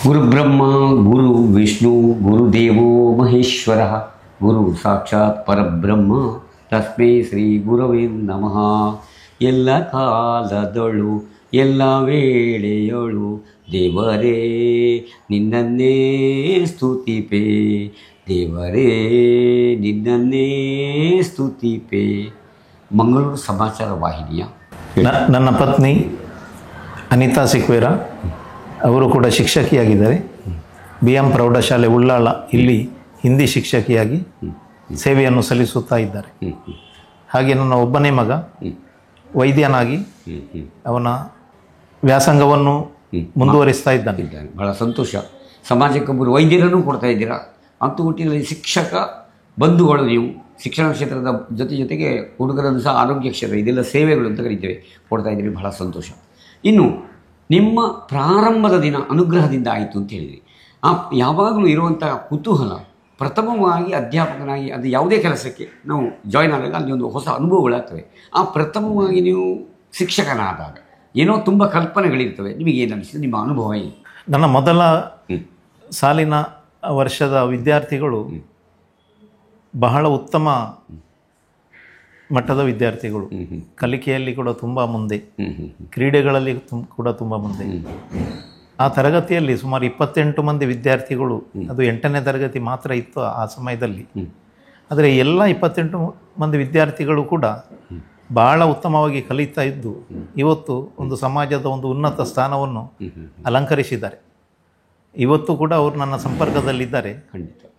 ಗುರುಬ್ರಹ್ಮ ಗುರು ವಿಷ್ಣು ಗುರುದೇವೋ ಮಹೇಶ್ವರ ಗುರು ಸಾಕ್ಷಾತ್ ಪರಬ್ರಹ್ಮ ತಸ್ಮೈ ಶ್ರೀ ಗುರವೇ ನಮಃ. ಎಲ್ಲ ಕಾಲದೊಳು ಎಲ್ಲ ವೇಳೆಯೊಳು ದೇವರೇ ನಿನ್ನನ್ನೇ ಸ್ತುತಿಪೆ, ದೇವರೇ ನಿನ್ನನ್ನೇ ಸ್ತುತಿಪೆ. ಮಂಗಳೂರು ಸಮಾಚಾರ ವಾಹಿನಿಯ ನನ್ನ ಪತ್ನಿ ಅನಿತಾ ಸಿಕ್ವೇರ ಅವರು ಕೂಡ ಶಿಕ್ಷಕಿಯಾಗಿದ್ದಾರೆ. BM ಪ್ರೌಢಶಾಲೆ ಉಳ್ಳಾಳ ಇಲ್ಲಿ ಹಿಂದಿ ಶಿಕ್ಷಕಿಯಾಗಿ ಸೇವೆಯನ್ನು ಸಲ್ಲಿಸುತ್ತಾ ಇದ್ದಾರೆ. ಹಾಗೆ ನನ್ನ ಒಬ್ಬನೇ ಮಗ ವೈದ್ಯನಾಗಿ ಅವನ ವ್ಯಾಸಂಗವನ್ನು ಮುಂದುವರಿಸ್ತಾ ಇದ್ದಾನೆ. ಬಹಳ ಸಂತೋಷ. ಸಮಾಜಕ್ಕೊಬ್ಬರು ವೈದ್ಯರನ್ನು ಕೊಡ್ತಾ ಇದ್ದೀರಾ. ಅಂತೂ ಹುಟ್ಟಿನಲ್ಲಿ ಶಿಕ್ಷಕ ಬಂಧುಗಳು ನೀವು ಶಿಕ್ಷಣ ಕ್ಷೇತ್ರದ ಜೊತೆಗೆ ಹುಡುಗರನ್ನು ಸಹ ಆರೋಗ್ಯ ಕ್ಷೇತ್ರ ಇದೆಲ್ಲ ಸೇವೆಗಳು ಅಂತ ಕರಿತೇವೆ ಕೊಡ್ತಾ ಇದ್ದೀರಿ. ಬಹಳ ಸಂತೋಷ. ಇನ್ನು ನಿಮ್ಮ ಪ್ರಾರಂಭದ ದಿನ ಅನುಗ್ರಹದಿಂದ ಆಯಿತು ಅಂತ ಹೇಳಿದ್ರಿ. ಯಾವಾಗಲೂ ಇರುವಂಥ ಕುತೂಹಲ, ಪ್ರಥಮವಾಗಿ ಅಧ್ಯಾಪಕನಾಗಿ ಅದು ಯಾವುದೇ ಕೆಲಸಕ್ಕೆ ನಾವು ಜಾಯ್ನ್ ಆದಾಗ ಅಲ್ಲಿ ಒಂದು ಹೊಸ ಅನುಭವಗಳಾಗ್ತವೆ. ಪ್ರಥಮವಾಗಿ ನೀವು ಶಿಕ್ಷಕನಾದಾಗ ಏನೋ ತುಂಬ ಕಲ್ಪನೆಗಳಿರ್ತವೆ. ನಿಮಗೇನು ಅನಿಸ್ತದೆ? ನಿಮ್ಮ ಅನುಭವ ಏನು? ನನ್ನ ಮೊದಲ ಸಾಲಿನ ವರ್ಷದ ವಿದ್ಯಾರ್ಥಿಗಳು ಬಹಳ ಉತ್ತಮ ಮಟ್ಟದ ವಿದ್ಯಾರ್ಥಿಗಳು. ಕಲಿಕೆಯಲ್ಲಿ ಕೂಡ ತುಂಬ ಮುಂದೆ, ಕ್ರೀಡೆಗಳಲ್ಲಿ ಕೂಡ ತುಂಬ ಮುಂದೆ. ಆ ತರಗತಿಯಲ್ಲಿ ಸುಮಾರು 28 ಮಂದಿ ವಿದ್ಯಾರ್ಥಿಗಳು, ಅದು 8ನೇ ತರಗತಿ ಮಾತ್ರ ಇತ್ತು ಆ ಸಮಯದಲ್ಲಿ. ಆದರೆ ಎಲ್ಲ 28 ಮಂದಿ ವಿದ್ಯಾರ್ಥಿಗಳು ಕೂಡ ಬಹಳ ಉತ್ತಮವಾಗಿ ಕಲಿತಾ ಇದ್ದು ಇವತ್ತು ಒಂದು ಸಮಾಜದ ಒಂದು ಉನ್ನತ ಸ್ಥಾನವನ್ನು ಅಲಂಕರಿಸಿದ್ದಾರೆ. ಇವತ್ತು ಕೂಡ ಅವರು ನನ್ನ ಸಂಪರ್ಕದಲ್ಲಿದ್ದಾರೆ.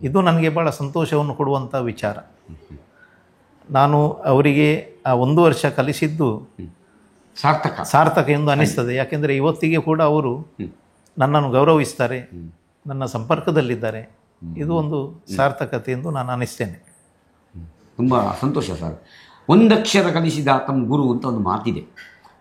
ಇದು ನನಗೆ ಭಾಳ ಸಂತೋಷವನ್ನು ಕೊಡುವಂಥ ವಿಚಾರ. ನಾನು ಅವರಿಗೆ ಆ 1 ವರ್ಷ ಕಲಿಸಿದ್ದು ಸಾರ್ಥಕ ಎಂದು ಅನಿಸ್ತದೆ. ಯಾಕೆಂದರೆ ಇವತ್ತಿಗೆ ಕೂಡ ಅವರು ನನ್ನನ್ನು ಗೌರವಿಸ್ತಾರೆ, ನನ್ನ ಸಂಪರ್ಕದಲ್ಲಿದ್ದಾರೆ. ಇದು ಒಂದು ಸಾರ್ಥಕತೆ ಎಂದು ನಾನು ಅನಿಸ್ತೇನೆ. ತುಂಬ ಸಂತೋಷ ಸರ್. ಒಂದಕ್ಷರ ಕಲಿಸಿದ ತಮ್ಮ ಗುರು ಅಂತ ಒಂದು ಮಾತಿದೆ.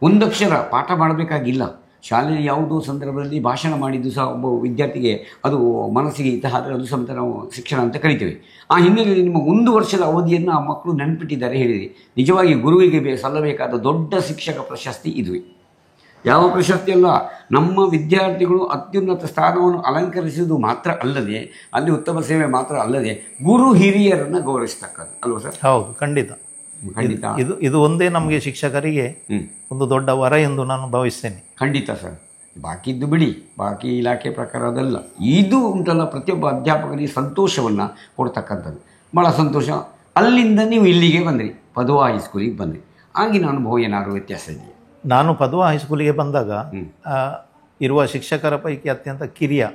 ಒಂದಕ್ಷರ ಪಾಠ ಮಾಡಬೇಕಾಗಿಲ್ಲ. ಶಾಲೆಯಲ್ಲಿ ಯಾವುದೋ ಸಂದರ್ಭದಲ್ಲಿ ಭಾಷಣ ಮಾಡಿದ್ದು ಸಹ ಒಬ್ಬ ವಿದ್ಯಾರ್ಥಿಗೆ ಅದು ಮನಸ್ಸಿಗೆ ಹಿತ ಆದರೆ ಅದು ಸಮೇತ ನಾವು ಶಿಕ್ಷಣ ಅಂತ ಕರಿತೇವೆ. ಆ ಹಿನ್ನೆಲೆಯಲ್ಲಿ ನಿಮ್ಮ 1 ವರ್ಷದ ಅವಧಿಯನ್ನು ಆ ಮಕ್ಕಳು ನೆನಪಿಟ್ಟಿದ್ದಾರೆ ಹೇಳಿರಿ. ನಿಜವಾಗಿ ಗುರುವಿಗೆ ಸಲ್ಲಬೇಕಾದ ದೊಡ್ಡ ಶಿಕ್ಷಕ ಪ್ರಶಸ್ತಿ ಇದುವೇ. ಯಾವ ಪ್ರಶಸ್ತಿ ಅಲ್ಲ, ನಮ್ಮ ವಿದ್ಯಾರ್ಥಿಗಳು ಅತ್ಯುನ್ನತ ಸ್ಥಾನವನ್ನು ಅಲಂಕರಿಸುವುದು ಮಾತ್ರ ಅಲ್ಲದೆ, ಅಲ್ಲಿ ಉತ್ತಮ ಸೇವೆ ಮಾತ್ರ ಅಲ್ಲದೆ ಗುರು ಹಿರಿಯರನ್ನು ಗೌರವಿಸ್ತಕ್ಕದ್ದು ಅಲ್ವಾ ಸರ್? ಹೌದು, ಖಂಡಿತ. ಇದು ಒಂದೇ ನಮಗೆ ಶಿಕ್ಷಕರಿಗೆ ಒಂದು ದೊಡ್ಡ ವರ ಎಂದು ನಾನು ಭಾವಿಸ್ತೇನೆ. ಖಂಡಿತ ಸರ್. ಬಾಕಿದ್ದು ಬಿಡಿ, ಬಾಕಿ ಇಲಾಖೆ ಪ್ರಕಾರ ಅದಲ್ಲ. ಇದು ಉಂಟಲ್ಲ ಪ್ರತಿಯೊಬ್ಬ ಅಧ್ಯಾಪಕರಿಗೆ ಸಂತೋಷವನ್ನು ಕೊಡ್ತಕ್ಕಂಥದ್ದು. ಭಾಳ ಸಂತೋಷ. ಅಲ್ಲಿಂದ ನೀವು ಇಲ್ಲಿಗೆ ಬಂದ್ರಿ, ಪದವಾ ಹೈಸ್ಕೂಲಿಗೆ ಬಂದ್ರಿ. ಆಗಿನ ಅನುಭವ ಏನಾದರೂ ವ್ಯತ್ಯಾಸ ಇದೆಯಾ? ನಾನು ಪದವಾ ಹೈಸ್ಕೂಲಿಗೆ ಬಂದಾಗ ಇರುವ ಶಿಕ್ಷಕರ ಪೈಕಿ ಅತ್ಯಂತ ಕಿರಿಯ.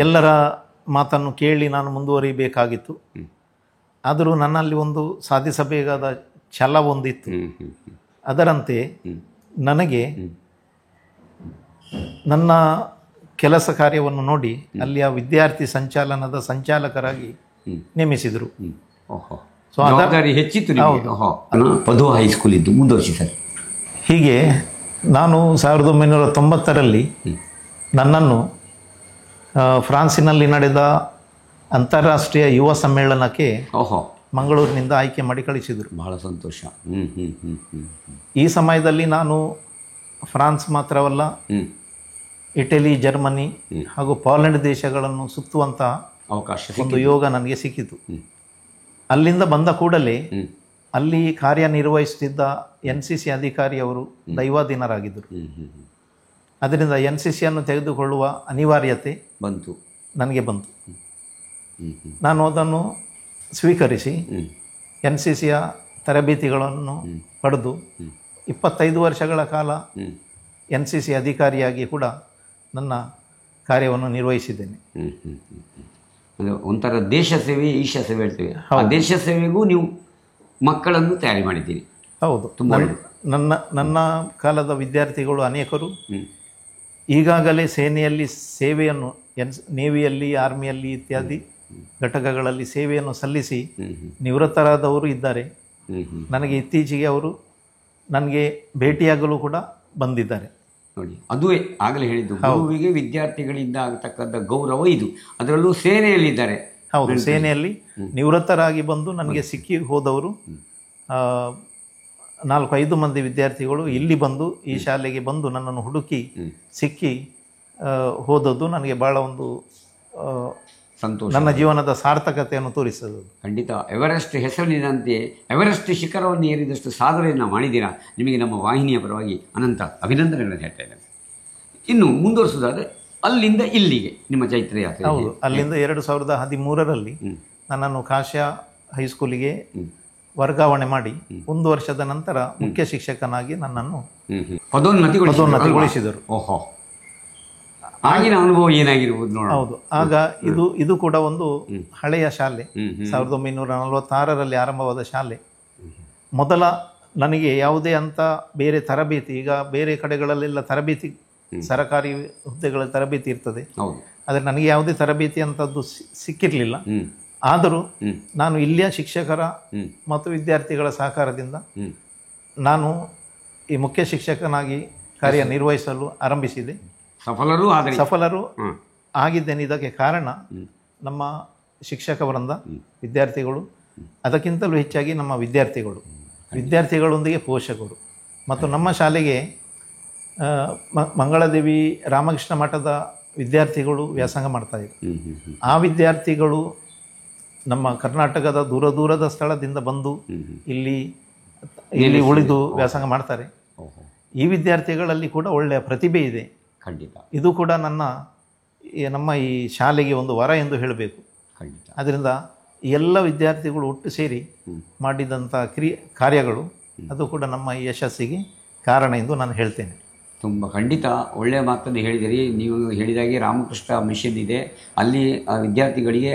ಎಲ್ಲರ ಮಾತನ್ನು ಕೇಳಿ ನಾನು ಮುಂದುವರಿಬೇಕಾಗಿತ್ತು. ಆದರೂ ನನ್ನಲ್ಲಿ ಒಂದು ಸಾಧಿಸಬೇಕಾದ ಛಲ ಒಂದಿತ್ತು. ಅದರಂತೆ ನನಗೆ ನನ್ನ ಕೆಲಸ ಕಾರ್ಯವನ್ನು ನೋಡಿ ಅಲ್ಲಿಯ ವಿದ್ಯಾರ್ಥಿ ಸಂಚಾಲನದ ಸಂಚಾಲಕರಾಗಿ ನೇಮಿಸಿದರು. ಸೊ ಜವಾಬ್ದಾರಿ ಹೆಚ್ಚಿತ್ತು. ಪದವಾ ಹೈಸ್ಕೂಲ್ ಇದ್ದು ಮುಂದುವರಿಸಿ ಸರ್. ಹೀಗೆ ನಾನು 1990ರಲ್ಲಿ ನನ್ನನ್ನು ಫ್ರಾನ್ಸಿನಲ್ಲಿ ನಡೆದ ಅಂತಾರಾಷ್ಟ್ರೀಯ ಯುವ ಸಮ್ಮೇಳನಕ್ಕೆ ಮಂಗಳೂರಿನಿಂದ ಆಯ್ಕೆ ಮಾಡಿ ಕಳಿಸಿದರು. ಬಹಳ ಸಂತೋಷ. ಈ ಸಮಯದಲ್ಲಿ ನಾನು ಫ್ರಾನ್ಸ್ ಮಾತ್ರವಲ್ಲ, ಇಟಲಿ, ಜರ್ಮನಿ ಹಾಗೂ ಪೋಲೆಂಡ್ ದೇಶಗಳನ್ನು ಸುತ್ತುವಂಥ ಅವಕಾಶ, ಒಂದು ಯೋಗ ನನಗೆ ಸಿಕ್ಕಿತು. ಅಲ್ಲಿಂದ ಬಂದ ಕೂಡಲೇ ಅಲ್ಲಿ ಕಾರ್ಯನಿರ್ವಹಿಸುತ್ತಿದ್ದ NCC ಅಧಿಕಾರಿಯವರು ದೈವಾಧೀನರಾಗಿದ್ದರು. ಅದರಿಂದ NCCಯನ್ನು ತೆಗೆದುಕೊಳ್ಳುವ ಅನಿವಾರ್ಯತೆ ನನಗೆ ಬಂತು. ನಾನು ಅದನ್ನು ಸ್ವೀಕರಿಸಿ NCCಯ ತರಬೇತಿಗಳನ್ನು ಪಡೆದು 25 ವರ್ಷಗಳ ಕಾಲ NCC ಅಧಿಕಾರಿಯಾಗಿ ಕೂಡ ನನ್ನ ಕಾರ್ಯವನ್ನು ನಿರ್ವಹಿಸಿದ್ದೇನೆ. ಒಂಥರ ದೇಶ ಸೇವೆ, ಈಶ ಸೇವೆ ಹೇಳ್ತೇವೆ. ದೇಶ ಸೇವೆಗೂ ನೀವು ಮಕ್ಕಳನ್ನು ತಯಾರಿ ಮಾಡಿದ್ದೀರಿ. ಹೌದು. ನನ್ನ ಕಾಲದ ವಿದ್ಯಾರ್ಥಿಗಳು ಅನೇಕರು ಈಗಾಗಲೇ ಸೇನೆಯಲ್ಲಿ ಸೇವೆಯನ್ನು, ನೇವಿಯಲ್ಲಿ, ಆರ್ಮಿಯಲ್ಲಿ ಇತ್ಯಾದಿ ಘಟಕಗಳಲ್ಲಿ ಸೇವೆಯನ್ನು ಸಲ್ಲಿಸಿ ನಿವೃತ್ತರಾದವರು ಇದ್ದಾರೆ. ನನಗೆ ಇತ್ತೀಚೆಗೆ ಅವರು ನನಗೆ ಭೇಟಿಯಾಗಲು ಕೂಡ ಬಂದಿದ್ದಾರೆ. ನೋಡಿ, ಅದುವೇ ಆಗಲೇ ಹೇಳಿದ್ದು, ಗುರುವಿಗೆ ವಿದ್ಯಾರ್ಥಿಗಳಿಂದ ಆಗತಕ್ಕಂಥ ಗೌರವ ಇದು. ಅದರಲ್ಲೂ ಸೇನೆಯಲ್ಲಿದ್ದಾರೆ. ಹೌದು, ಸೇನೆಯಲ್ಲಿ ನಿವೃತ್ತರಾಗಿ ಬಂದು ನನಗೆ ಸಿಕ್ಕಿ ಹೋದವರು 4-5 ಮಂದಿ ವಿದ್ಯಾರ್ಥಿಗಳು ಇಲ್ಲಿ ಬಂದು ಈ ಶಾಲೆಗೆ ಬಂದು ನನ್ನನ್ನು ಹುಡುಕಿ ಸಿಕ್ಕಿ ಹೋದದ್ದು ನನಗೆ ಭಾಳ ಒಂದು ಸಂತೋಷ. ನನ್ನ ಜೀವನದ ಸಾರ್ಥಕತೆಯನ್ನು ತೋರಿಸೋದು. ಖಂಡಿತ ಎವರೆಸ್ಟ್ ಹೆಸರಿನಂತೆ ಎವರೆಸ್ಟ್ ಶಿಖರವನ್ನು ಏರಿದಷ್ಟು ಸಾಧನೆಯನ್ನು ಮಾಡಿದ್ದೀರಾ. ನಿಮಗೆ ನಮ್ಮ ವಾಹಿನಿಯ ಪರವಾಗಿ ಅನಂತ ಅಭಿನಂದನೆಗಳನ್ನು ಹೇಳ್ತಾ ಇದ್ದೇನೆ. ಇನ್ನು ಮುಂದುವರಿಸೋದಾದರೆ ಅಲ್ಲಿಂದ ಇಲ್ಲಿಗೆ ನಿಮ್ಮ ಚೈತ್ರ ಯಾತ್ರೆ. ಹೌದು, ಅಲ್ಲಿಂದ 2013ರಲ್ಲಿ ನನ್ನನ್ನು ಕಾಶ್ಯ ಹೈಸ್ಕೂಲಿಗೆ ವರ್ಗಾವಣೆ ಮಾಡಿ 1 ವರ್ಷದ ನಂತರ ಮುಖ್ಯ ಶಿಕ್ಷಕನಾಗಿ ನನ್ನನ್ನು ಪದೋನ್ನತಿಗೊಳಿಸಿದರು. ಓಹೋ, ಆಗಿನ ಅನುಭವ ಏನಾಗಿರ್ಬೋದು ನೋಡಿ. ಹೌದು, ಆಗ ಇದು ಕೂಡ ಒಂದು ಹಳೆಯ ಶಾಲೆ. 1946ರಲ್ಲಿ ಆರಂಭವಾದ ಶಾಲೆ. ಮೊದಲ ನನಗೆ ಯಾವುದೇ ಅಂತ ಬೇರೆ ತರಬೇತಿ, ಈಗ ಬೇರೆ ಕಡೆಗಳಲ್ಲೆಲ್ಲ ತರಬೇತಿ, ಸರಕಾರಿ ಹುದ್ದೆಗಳ ತರಬೇತಿ ಇರ್ತದೆ, ಆದರೆ ನನಗೆ ಯಾವುದೇ ತರಬೇತಿ ಅಂತದ್ದು ಸಿಕ್ಕಿರಲಿಲ್ಲ. ಆದರೂ ನಾನು ಇಲ್ಲಿಯ ಶಿಕ್ಷಕರ ಮತ್ತು ವಿದ್ಯಾರ್ಥಿಗಳ ಸಹಕಾರದಿಂದ ನಾನು ಈ ಮುಖ್ಯ ಶಿಕ್ಷಕನಾಗಿ ಕಾರ್ಯನಿರ್ವಹಿಸಲು ಆರಂಭಿಸಿದೆ. ಸಫಲರು ಆಗಿದ್ದೇನೆ. ಇದಕ್ಕೆ ಕಾರಣ ನಮ್ಮ ಶಿಕ್ಷಕ ವೃಂದ, ವಿದ್ಯಾರ್ಥಿಗಳು, ಅದಕ್ಕಿಂತಲೂ ಹೆಚ್ಚಾಗಿ ನಮ್ಮ ವಿದ್ಯಾರ್ಥಿಗಳೊಂದಿಗೆ ಪೋಷಕರು ಮತ್ತು ನಮ್ಮ ಶಾಲೆಗೆ ಮಂಗಳದೇವಿ ರಾಮಕೃಷ್ಣ ಮಠದ ವಿದ್ಯಾರ್ಥಿಗಳು ವ್ಯಾಸಂಗ ಮಾಡ್ತಾಯಿದ್ರು. ಆ ವಿದ್ಯಾರ್ಥಿಗಳು ನಮ್ಮ ಕರ್ನಾಟಕದ ದೂರದ ಸ್ಥಳದಿಂದ ಬಂದು ಇಲ್ಲಿ ಉಳಿದು ವ್ಯಾಸಂಗ ಮಾಡ್ತಾರೆ. ಈ ವಿದ್ಯಾರ್ಥಿಗಳಲ್ಲಿ ಕೂಡ ಒಳ್ಳೆಯ ಪ್ರತಿಭೆ ಇದೆ. ಖಂಡಿತ ಇದು ಕೂಡ ನಮ್ಮ ಈ ಶಾಲೆಗೆ ಒಂದು ವರ ಎಂದು ಹೇಳಬೇಕು. ಖಂಡಿತ. ಅದರಿಂದ ಎಲ್ಲ ವಿದ್ಯಾರ್ಥಿಗಳು ಒಟ್ಟು ಸೇರಿ ಮಾಡಿದಂಥ ಕಾರ್ಯಗಳು ಅದು ಕೂಡ ನಮ್ಮ ಈ ಯಶಸ್ಸಿಗೆ ಕಾರಣ ಎಂದು ನಾನು ಹೇಳ್ತೇನೆ. ತುಂಬ ಖಂಡಿತ ಒಳ್ಳೆಯ ಮಾತನ್ನು ಹೇಳಿದಿರಿ. ನೀವು ಹೇಳಿದಾಗೆ ರಾಮಕೃಷ್ಣ ಮಿಷನ್ ಇದೆ, ಅಲ್ಲಿ ವಿದ್ಯಾರ್ಥಿಗಳಿಗೆ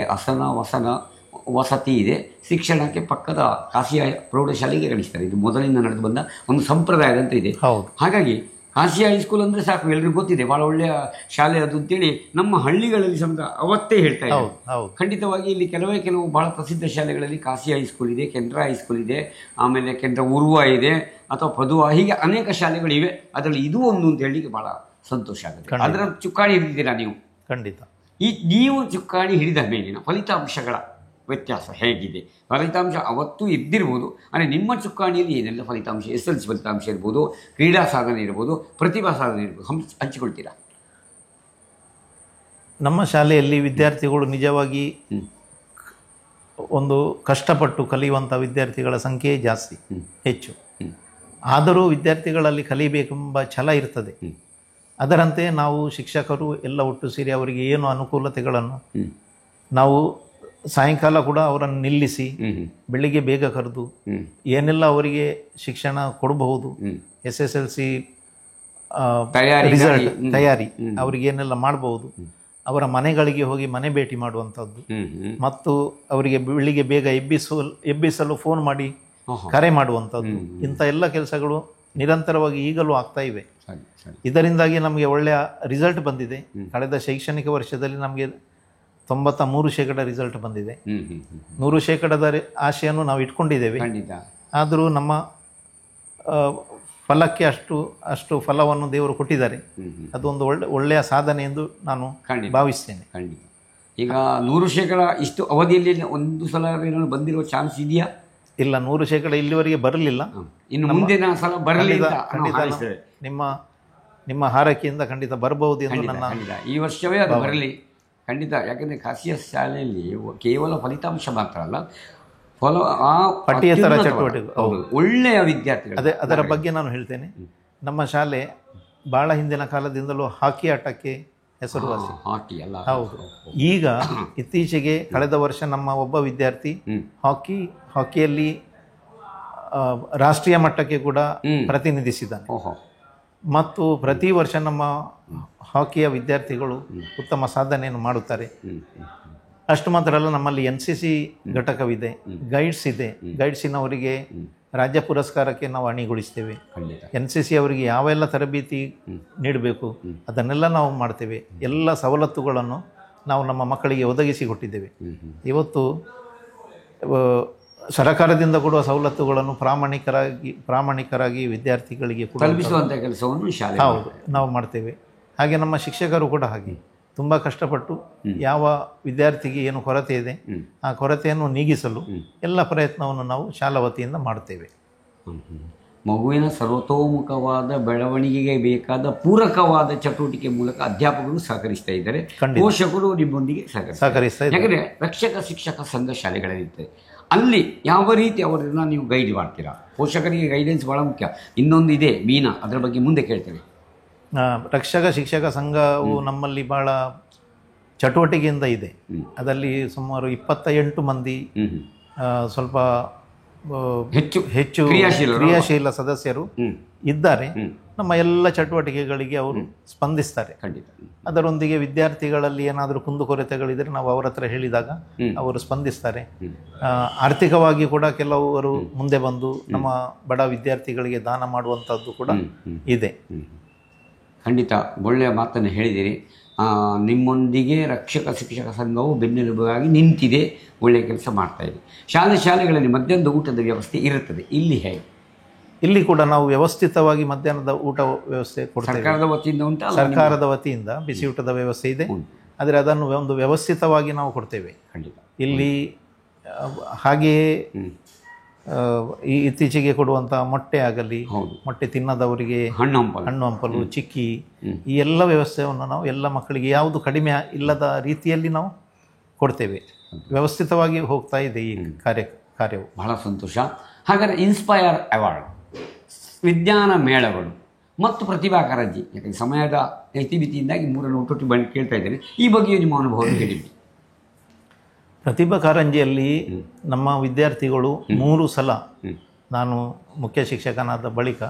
ವಸತಿ ಇದೆ, ಶಿಕ್ಷಣಕ್ಕೆ ಪಕ್ಕದ ಕಾಶಿಯ ಪ್ರೌಢಶಾಲೆಗೆ ಕಳಿಸ್ತಾರೆ. ಇದು ಮೊದಲಿಂದ ನಡೆದು ಬಂದ ಒಂದು ಸಂಪ್ರದಾಯದಂತ ಇದೆ. ಹಾಗಾಗಿ ಕಾಶಿ ಹೈಸ್ಕೂಲ್ ಅಂದರೆ ಸಾಕು, ಎಲ್ರಿಗೂ ಗೊತ್ತಿದೆ, ಭಾಳ ಒಳ್ಳೆಯ ಶಾಲೆ ಅದು ಅಂತೇಳಿ ನಮ್ಮ ಹಳ್ಳಿಗಳಲ್ಲಿ ಸಮೇತ ಅವತ್ತೇ ಹೇಳ್ತಾ ಇದ್ದಾರೆ. ಖಂಡಿತವಾಗಿ ಇಲ್ಲಿ ಕೆಲವು ಭಾಳ ಪ್ರಸಿದ್ಧ ಶಾಲೆಗಳಲ್ಲಿ ಕಾಶಿ ಹೈಸ್ಕೂಲ್ ಇದೆ, ಕೆನರಾ ಹೈಸ್ಕೂಲ್ ಇದೆ, ಆಮೇಲೆ ಕೆನರಾ ಉರ್ವ ಇದೆ, ಅಥವಾ ಪದುವ, ಹೀಗೆ ಅನೇಕ ಶಾಲೆಗಳಿವೆ. ಅದರಲ್ಲಿ ಇದು ಒಂದು ಅಂತ ಹೇಳಿ ಭಾಳ ಸಂತೋಷ ಆಗುತ್ತೆ. ಅದರ ಚುಕ್ಕಾಣಿ ಹಿಡಿದಿದ್ದೀರಾ ನೀವು. ಖಂಡಿತ. ನೀವು ಚುಕ್ಕಾಣಿ ಹಿಡಿದ ಮೇಲಿನ ಫಲಿತಾಂಶಗಳ ವ್ಯತ್ಯಾಸ ಹೇಗಿದೆ? ಫಲಿತಾಂಶ ಅವತ್ತೂ ಇದ್ದಿರ್ಬೋದು, ಅಂದರೆ ನಿಮ್ಮ ಚುಕ್ಕಾಣಿಯಲ್ಲಿ ಏನೆಲ್ಲ ಫಲಿತಾಂಶ, SSLC ಫಲಿತಾಂಶ ಇರ್ಬೋದು, ಕ್ರೀಡಾ ಸಾಧನೆ ಇರ್ಬೋದು, ಪ್ರತಿಭಾ ಸಾಧನೆ ಇರ್ಬೋದು, ಹಂಚಿಕೊಳ್ತೀರಾ? ನಮ್ಮ ಶಾಲೆಯಲ್ಲಿ ವಿದ್ಯಾರ್ಥಿಗಳು ನಿಜವಾಗಿ ಒಂದು ಕಷ್ಟಪಟ್ಟು ಕಲಿಯುವಂಥ ವಿದ್ಯಾರ್ಥಿಗಳ ಸಂಖ್ಯೆ ಜಾಸ್ತಿ, ಹೆಚ್ಚು. ಆದರೂ ವಿದ್ಯಾರ್ಥಿಗಳಲ್ಲಿ ಕಲಿಬೇಕೆಂಬ ಛಲ ಇರ್ತದೆ. ಅದರಂತೆ ನಾವು ಶಿಕ್ಷಕರು ಎಲ್ಲ ಒಟ್ಟು ಸೇರಿ ಅವರಿಗೆ ಏನು ಅನುಕೂಲತೆಗಳನ್ನು ನಾವು ಸಾಯಂಕಾಲ ಕೂಡ ಅವರನ್ನು ನಿಲ್ಲಿಸಿ ಬೆಳಿಗ್ಗೆ ಬೇಗ ಕರೆದು ಏನೆಲ್ಲ ಅವರಿಗೆ ಶಿಕ್ಷಣ ಕೊಡಬಹುದು, SSLC ರಿಸಲ್ಟ್ ತಯಾರಿ ಅವರಿಗೆ ಏನೆಲ್ಲ ಮಾಡಬಹುದು, ಅವರ ಮನೆಗಳಿಗೆ ಹೋಗಿ ಮನೆ ಭೇಟಿ ಮಾಡುವಂಥದ್ದು, ಮತ್ತು ಅವರಿಗೆ ಬೆಳಿಗ್ಗೆ ಬೇಗ ಎಬ್ಬಿಸಲು ಫೋನ್ ಮಾಡಿ ಕರೆ ಮಾಡುವಂಥದ್ದು, ಇಂಥ ಎಲ್ಲ ಕೆಲಸಗಳು ನಿರಂತರವಾಗಿ ಈಗಲೂ ಆಗ್ತಾ ಇವೆ. ಇದರಿಂದಾಗಿ ನಮಗೆ ಒಳ್ಳೆಯ ರಿಸಲ್ಟ್ ಬಂದಿದೆ. ಕಳೆದ ಶೈಕ್ಷಣಿಕ ವರ್ಷದಲ್ಲಿ ನಮಗೆ 93% ರಿಸಲ್ಟ್ ಬಂದಿದೆ. 100% ಆಶೆಯನ್ನು ನಾವು ಇಟ್ಕೊಂಡಿದ್ದೇವೆ. ಆದರೂ ನಮ್ಮ ಫಲಕ್ಕೆ ಅಷ್ಟು ಫಲವನ್ನು ದೇವರು ಕೊಟ್ಟಿದ್ದಾರೆ. ಅದೊಂದು ಒಳ್ಳೆಯ ಸಾಧನೆ ಎಂದು ನಾನು ಭಾವಿಸ್ತೇನೆ. ಖಂಡಿತ. ಈಗ 100% ಇಷ್ಟು ಅವಧಿಯಲ್ಲಿ ಒಂದು ಸಲ ಬಂದಿರುವ ಚಾನ್ಸ್ ಇದೆಯಾ? ಇಲ್ಲ, 100% ಇಲ್ಲಿವರೆಗೆ ಬರಲಿಲ್ಲ. ಇನ್ನು ಮುಂದಿನ ಸಲ ಬರಲಿ. ನಿಮ್ಮ ಹಾರೈಕೆಯಿಂದ ಖಂಡಿತ ಬರಬಹುದು ಎಂದು ನನ್ನ ಈ ವರ್ಷವೇ ಅದು ಬರಲಿ. ಖಂಡಿತ. ಯಾಕೆಂದರೆ ಖಾಸಗಿ ಶಾಲೆಯಲ್ಲಿ ಕೇವಲ ಫಲಿತಾಂಶ ಮಾತ್ರ ಅಲ್ಲ, ಪಠ್ಯೇತರ ಚಟುವಟಿಕೆ, ಒಳ್ಳೆಯ ವಿದ್ಯಾರ್ಥಿಗಳು. ಅದರ ಬಗ್ಗೆ ನಾನು ಹೇಳ್ತೇನೆ. ನಮ್ಮ ಶಾಲೆ ಭಾಳ ಹಿಂದಿನ ಕಾಲದಿಂದಲೂ ಹಾಕಿ ಆಟಕ್ಕೆ ಹೆಸರುವಾಸಿ. ಹೌದು. ಈಗ ಇತ್ತೀಚೆಗೆ ಕಳೆದ ವರ್ಷ ನಮ್ಮ ಒಬ್ಬ ವಿದ್ಯಾರ್ಥಿ ಹಾಕಿಯಲ್ಲಿ ರಾಷ್ಟ್ರೀಯ ಮಟ್ಟಕ್ಕೆ ಕೂಡ ಪ್ರತಿನಿಧಿಸಿದ್ದಾನೆ. ಮತ್ತು ಪ್ರತಿ ವರ್ಷ ನಮ್ಮ ಹಾಕಿಯ ವಿದ್ಯಾರ್ಥಿಗಳು ಉತ್ತಮ ಸಾಧನೆಯನ್ನು ಮಾಡುತ್ತಾರೆ. ಅಷ್ಟು ಮಾತ್ರ ಅಲ್ಲ, ನಮ್ಮಲ್ಲಿ NCC ಘಟಕವಿದೆ, ಗೈಡ್ಸ್ ಇದೆ. ಗೈಡ್ಸಿನವರಿಗೆ ರಾಜ್ಯ ಪುರಸ್ಕಾರಕ್ಕೆ ನಾವು ಅಣಿಗೊಳಿಸ್ತೇವೆ. NCC ಅವರಿಗೆ ಯಾವೆಲ್ಲ ತರಬೇತಿ ನೀಡಬೇಕು ಅದನ್ನೆಲ್ಲ ನಾವು ಮಾಡ್ತೇವೆ. ಎಲ್ಲ ಸವಲತ್ತುಗಳನ್ನು ನಾವು ನಮ್ಮ ಮಕ್ಕಳಿಗೆ ಒದಗಿಸಿಕೊಟ್ಟಿದ್ದೇವೆ. ಇವತ್ತು ಸರಕಾರದಿಂದ ಕೊಡುವ ಸವಲತ್ತುಗಳನ್ನು ಪ್ರಾಮಾಣಿಕರಾಗಿ ವಿದ್ಯಾರ್ಥಿಗಳಿಗೆ ತಲುಪಿಸುವಂಥ ಕೆಲಸವನ್ನು ಶಾಲೆ ಹೌದು ನಾವು ಮಾಡ್ತೇವೆ. ಹಾಗೆ ನಮ್ಮ ಶಿಕ್ಷಕರು ಕೂಡ ಹಾಗೆ ತುಂಬ ಕಷ್ಟಪಟ್ಟು ಯಾವ ವಿದ್ಯಾರ್ಥಿಗೆ ಏನು ಕೊರತೆ ಇದೆ ಆ ಕೊರತೆಯನ್ನು ನೀಗಿಸಲು ಎಲ್ಲ ಪ್ರಯತ್ನವನ್ನು ನಾವು ಶಾಲಾ ವತಿಯಿಂದ ಮಾಡುತ್ತೇವೆ. ಮಗುವಿನ ಸರ್ವತೋಮುಖವಾದ ಬೆಳವಣಿಗೆಗೆ ಬೇಕಾದ ಪೂರಕವಾದ ಚಟುವಟಿಕೆ ಮೂಲಕ ಅಧ್ಯಾಪಕರು ಸಹಕರಿಸ್ತಾ ಇದ್ದಾರೆ, ಪೋಷಕರು ನಿಮ್ಮೊಂದಿಗೆ ಸಹಕರಿಸ್ತಾ ಇದ್ದಾರೆ. ಯಾಕಂದರೆ ರಕ್ಷಕ ಶಿಕ್ಷಕ ಸಂಘ ಶಾಲೆಗಳಲ್ಲಿರ್ತದೆ, ಅಲ್ಲಿ ಯಾವ ರೀತಿ ಅವರನ್ನು ನೀವು ಗೈಡ್ ಮಾಡ್ತೀರಾ? ಪೋಷಕರಿಗೆ ಗೈಡೆನ್ಸ್ ಭಾಳ ಮುಖ್ಯ. ಇನ್ನೊಂದು ಇದೆ ಮೀನಾ, ಅದರ ಬಗ್ಗೆ ಮುಂದೆ ಕೇಳ್ತೇವೆ. ರಕ್ಷಕ ಶಿಕ್ಷಕ ಸಂಘವು ನಮ್ಮಲ್ಲಿ ಭಾಳ ಚಟುವಟಿಕೆಯಿಂದ ಇದೆ. ಅದರಲ್ಲಿ ಸುಮಾರು 28 ಮಂದಿ ಸ್ವಲ್ಪ ಹೆಚ್ಚು ಕ್ರಿಯಾಶೀಲ ಸದಸ್ಯರು ಇದ್ದಾರೆ. ನಮ್ಮ ಎಲ್ಲ ಚಟುವಟಿಕೆಗಳಿಗೆ ಅವರು ಸ್ಪಂದಿಸ್ತಾರೆ. ಅದರೊಂದಿಗೆ ವಿದ್ಯಾರ್ಥಿಗಳಲ್ಲಿ ಏನಾದರೂ ಕುಂದುಕೊರತೆಗಳಿದ್ರೆ ನಾವು ಅವರ ಹತ್ರ ಹೇಳಿದಾಗ ಅವರು ಸ್ಪಂದಿಸ್ತಾರೆ. ಆರ್ಥಿಕವಾಗಿ ಕೂಡ ಕೆಲವರು ಮುಂದೆ ಬಂದು ನಮ್ಮ ಬಡ ವಿದ್ಯಾರ್ಥಿಗಳಿಗೆ ದಾನ ಮಾಡುವಂಥದ್ದು ಕೂಡ ಇದೆ. ಖಂಡಿತ ಒಳ್ಳೆಯ ಮಾತನ್ನು ಹೇಳಿದ್ದೀರಿ. ನಿಮ್ಮೊಂದಿಗೆ ರಕ್ಷಕ ಶಿಕ್ಷಕ ಸಂಘವು ಬೆನ್ನೆಲುಬಾಗಿ ನಿಂತಿದೆ, ಒಳ್ಳೆಯ ಕೆಲಸ ಮಾಡ್ತಾಯಿದೆ. ಶಾಲೆಗಳಲ್ಲಿ ಮಧ್ಯಾಹ್ನದ ಊಟದ ವ್ಯವಸ್ಥೆ ಇರುತ್ತದೆ, ಇಲ್ಲಿ ಹೇಗೆ? ಇಲ್ಲಿ ಕೂಡ ನಾವು ವ್ಯವಸ್ಥಿತವಾಗಿ ಮಧ್ಯಾಹ್ನದ ಊಟ ವ್ಯವಸ್ಥೆ ಕೊಡ್ತೇವೆ. ಸರ್ಕಾರದ ವತಿಯಿಂದ ಉಂಟು? ಸರ್ಕಾರದ ವತಿಯಿಂದ ಬಿಸಿ ಊಟದ ವ್ಯವಸ್ಥೆ ಇದೆ, ಆದರೆ ಅದನ್ನು ಒಂದು ವ್ಯವಸ್ಥಿತವಾಗಿ ನಾವು ಕೊಡ್ತೇವೆ. ಖಂಡಿತ ಇಲ್ಲಿ ಹಾಗೆಯೇ ಈ ಇತ್ತೀಚೆಗೆ ಕೊಡುವಂಥ ಮೊಟ್ಟೆ ಆಗಲಿ, ಮೊಟ್ಟೆ ತಿನ್ನದವರಿಗೆ ಹಣ್ಣು ಹಂಪಲು, ಚಿಕ್ಕಿ, ಈ ಎಲ್ಲ ವ್ಯವಸ್ಥೆಯನ್ನು ನಾವು ಎಲ್ಲ ಮಕ್ಕಳಿಗೆ ಯಾವುದು ಕಡಿಮೆ ಇಲ್ಲದ ರೀತಿಯಲ್ಲಿ ನಾವು ಕೊಡ್ತೇವೆ. ವ್ಯವಸ್ಥಿತವಾಗಿ ಹೋಗ್ತಾ ಇದೆ ಈ ಕಾರ್ಯವು. ಬಹಳ ಸಂತೋಷ. ಹಾಗಾದರೆ ಇನ್ಸ್ಪೈರ್ ಅವಾರ್ಡ್, ವಿಜ್ಞಾನ ಮೇಳಗಳು ಮತ್ತು ಪ್ರತಿಭಾ ಕಾರಂಜಿ, ಯಾಕಂದರೆ ಸಮಯದ ಇತಿಮಿತಿಯಿಂದಾಗಿ ಮೂರನ್ನು ಒಟ್ಟೊಟ್ಟು ಬಂದು ಕೇಳ್ತಾ ಇದ್ದೇನೆ, ಈ ಬಗ್ಗೆಯೂ ನಿಮ್ಮ ಅನುಭವವನ್ನು ಹೇಳಿದ್ವಿ. ಪ್ರತಿಭಾ ಕಾರಂಜಿಯಲ್ಲಿ ನಮ್ಮ ವಿದ್ಯಾರ್ಥಿಗಳು 3 ಸಲ, ನಾನು ಮುಖ್ಯ ಶಿಕ್ಷಕನಾದ ಬಳಿಕ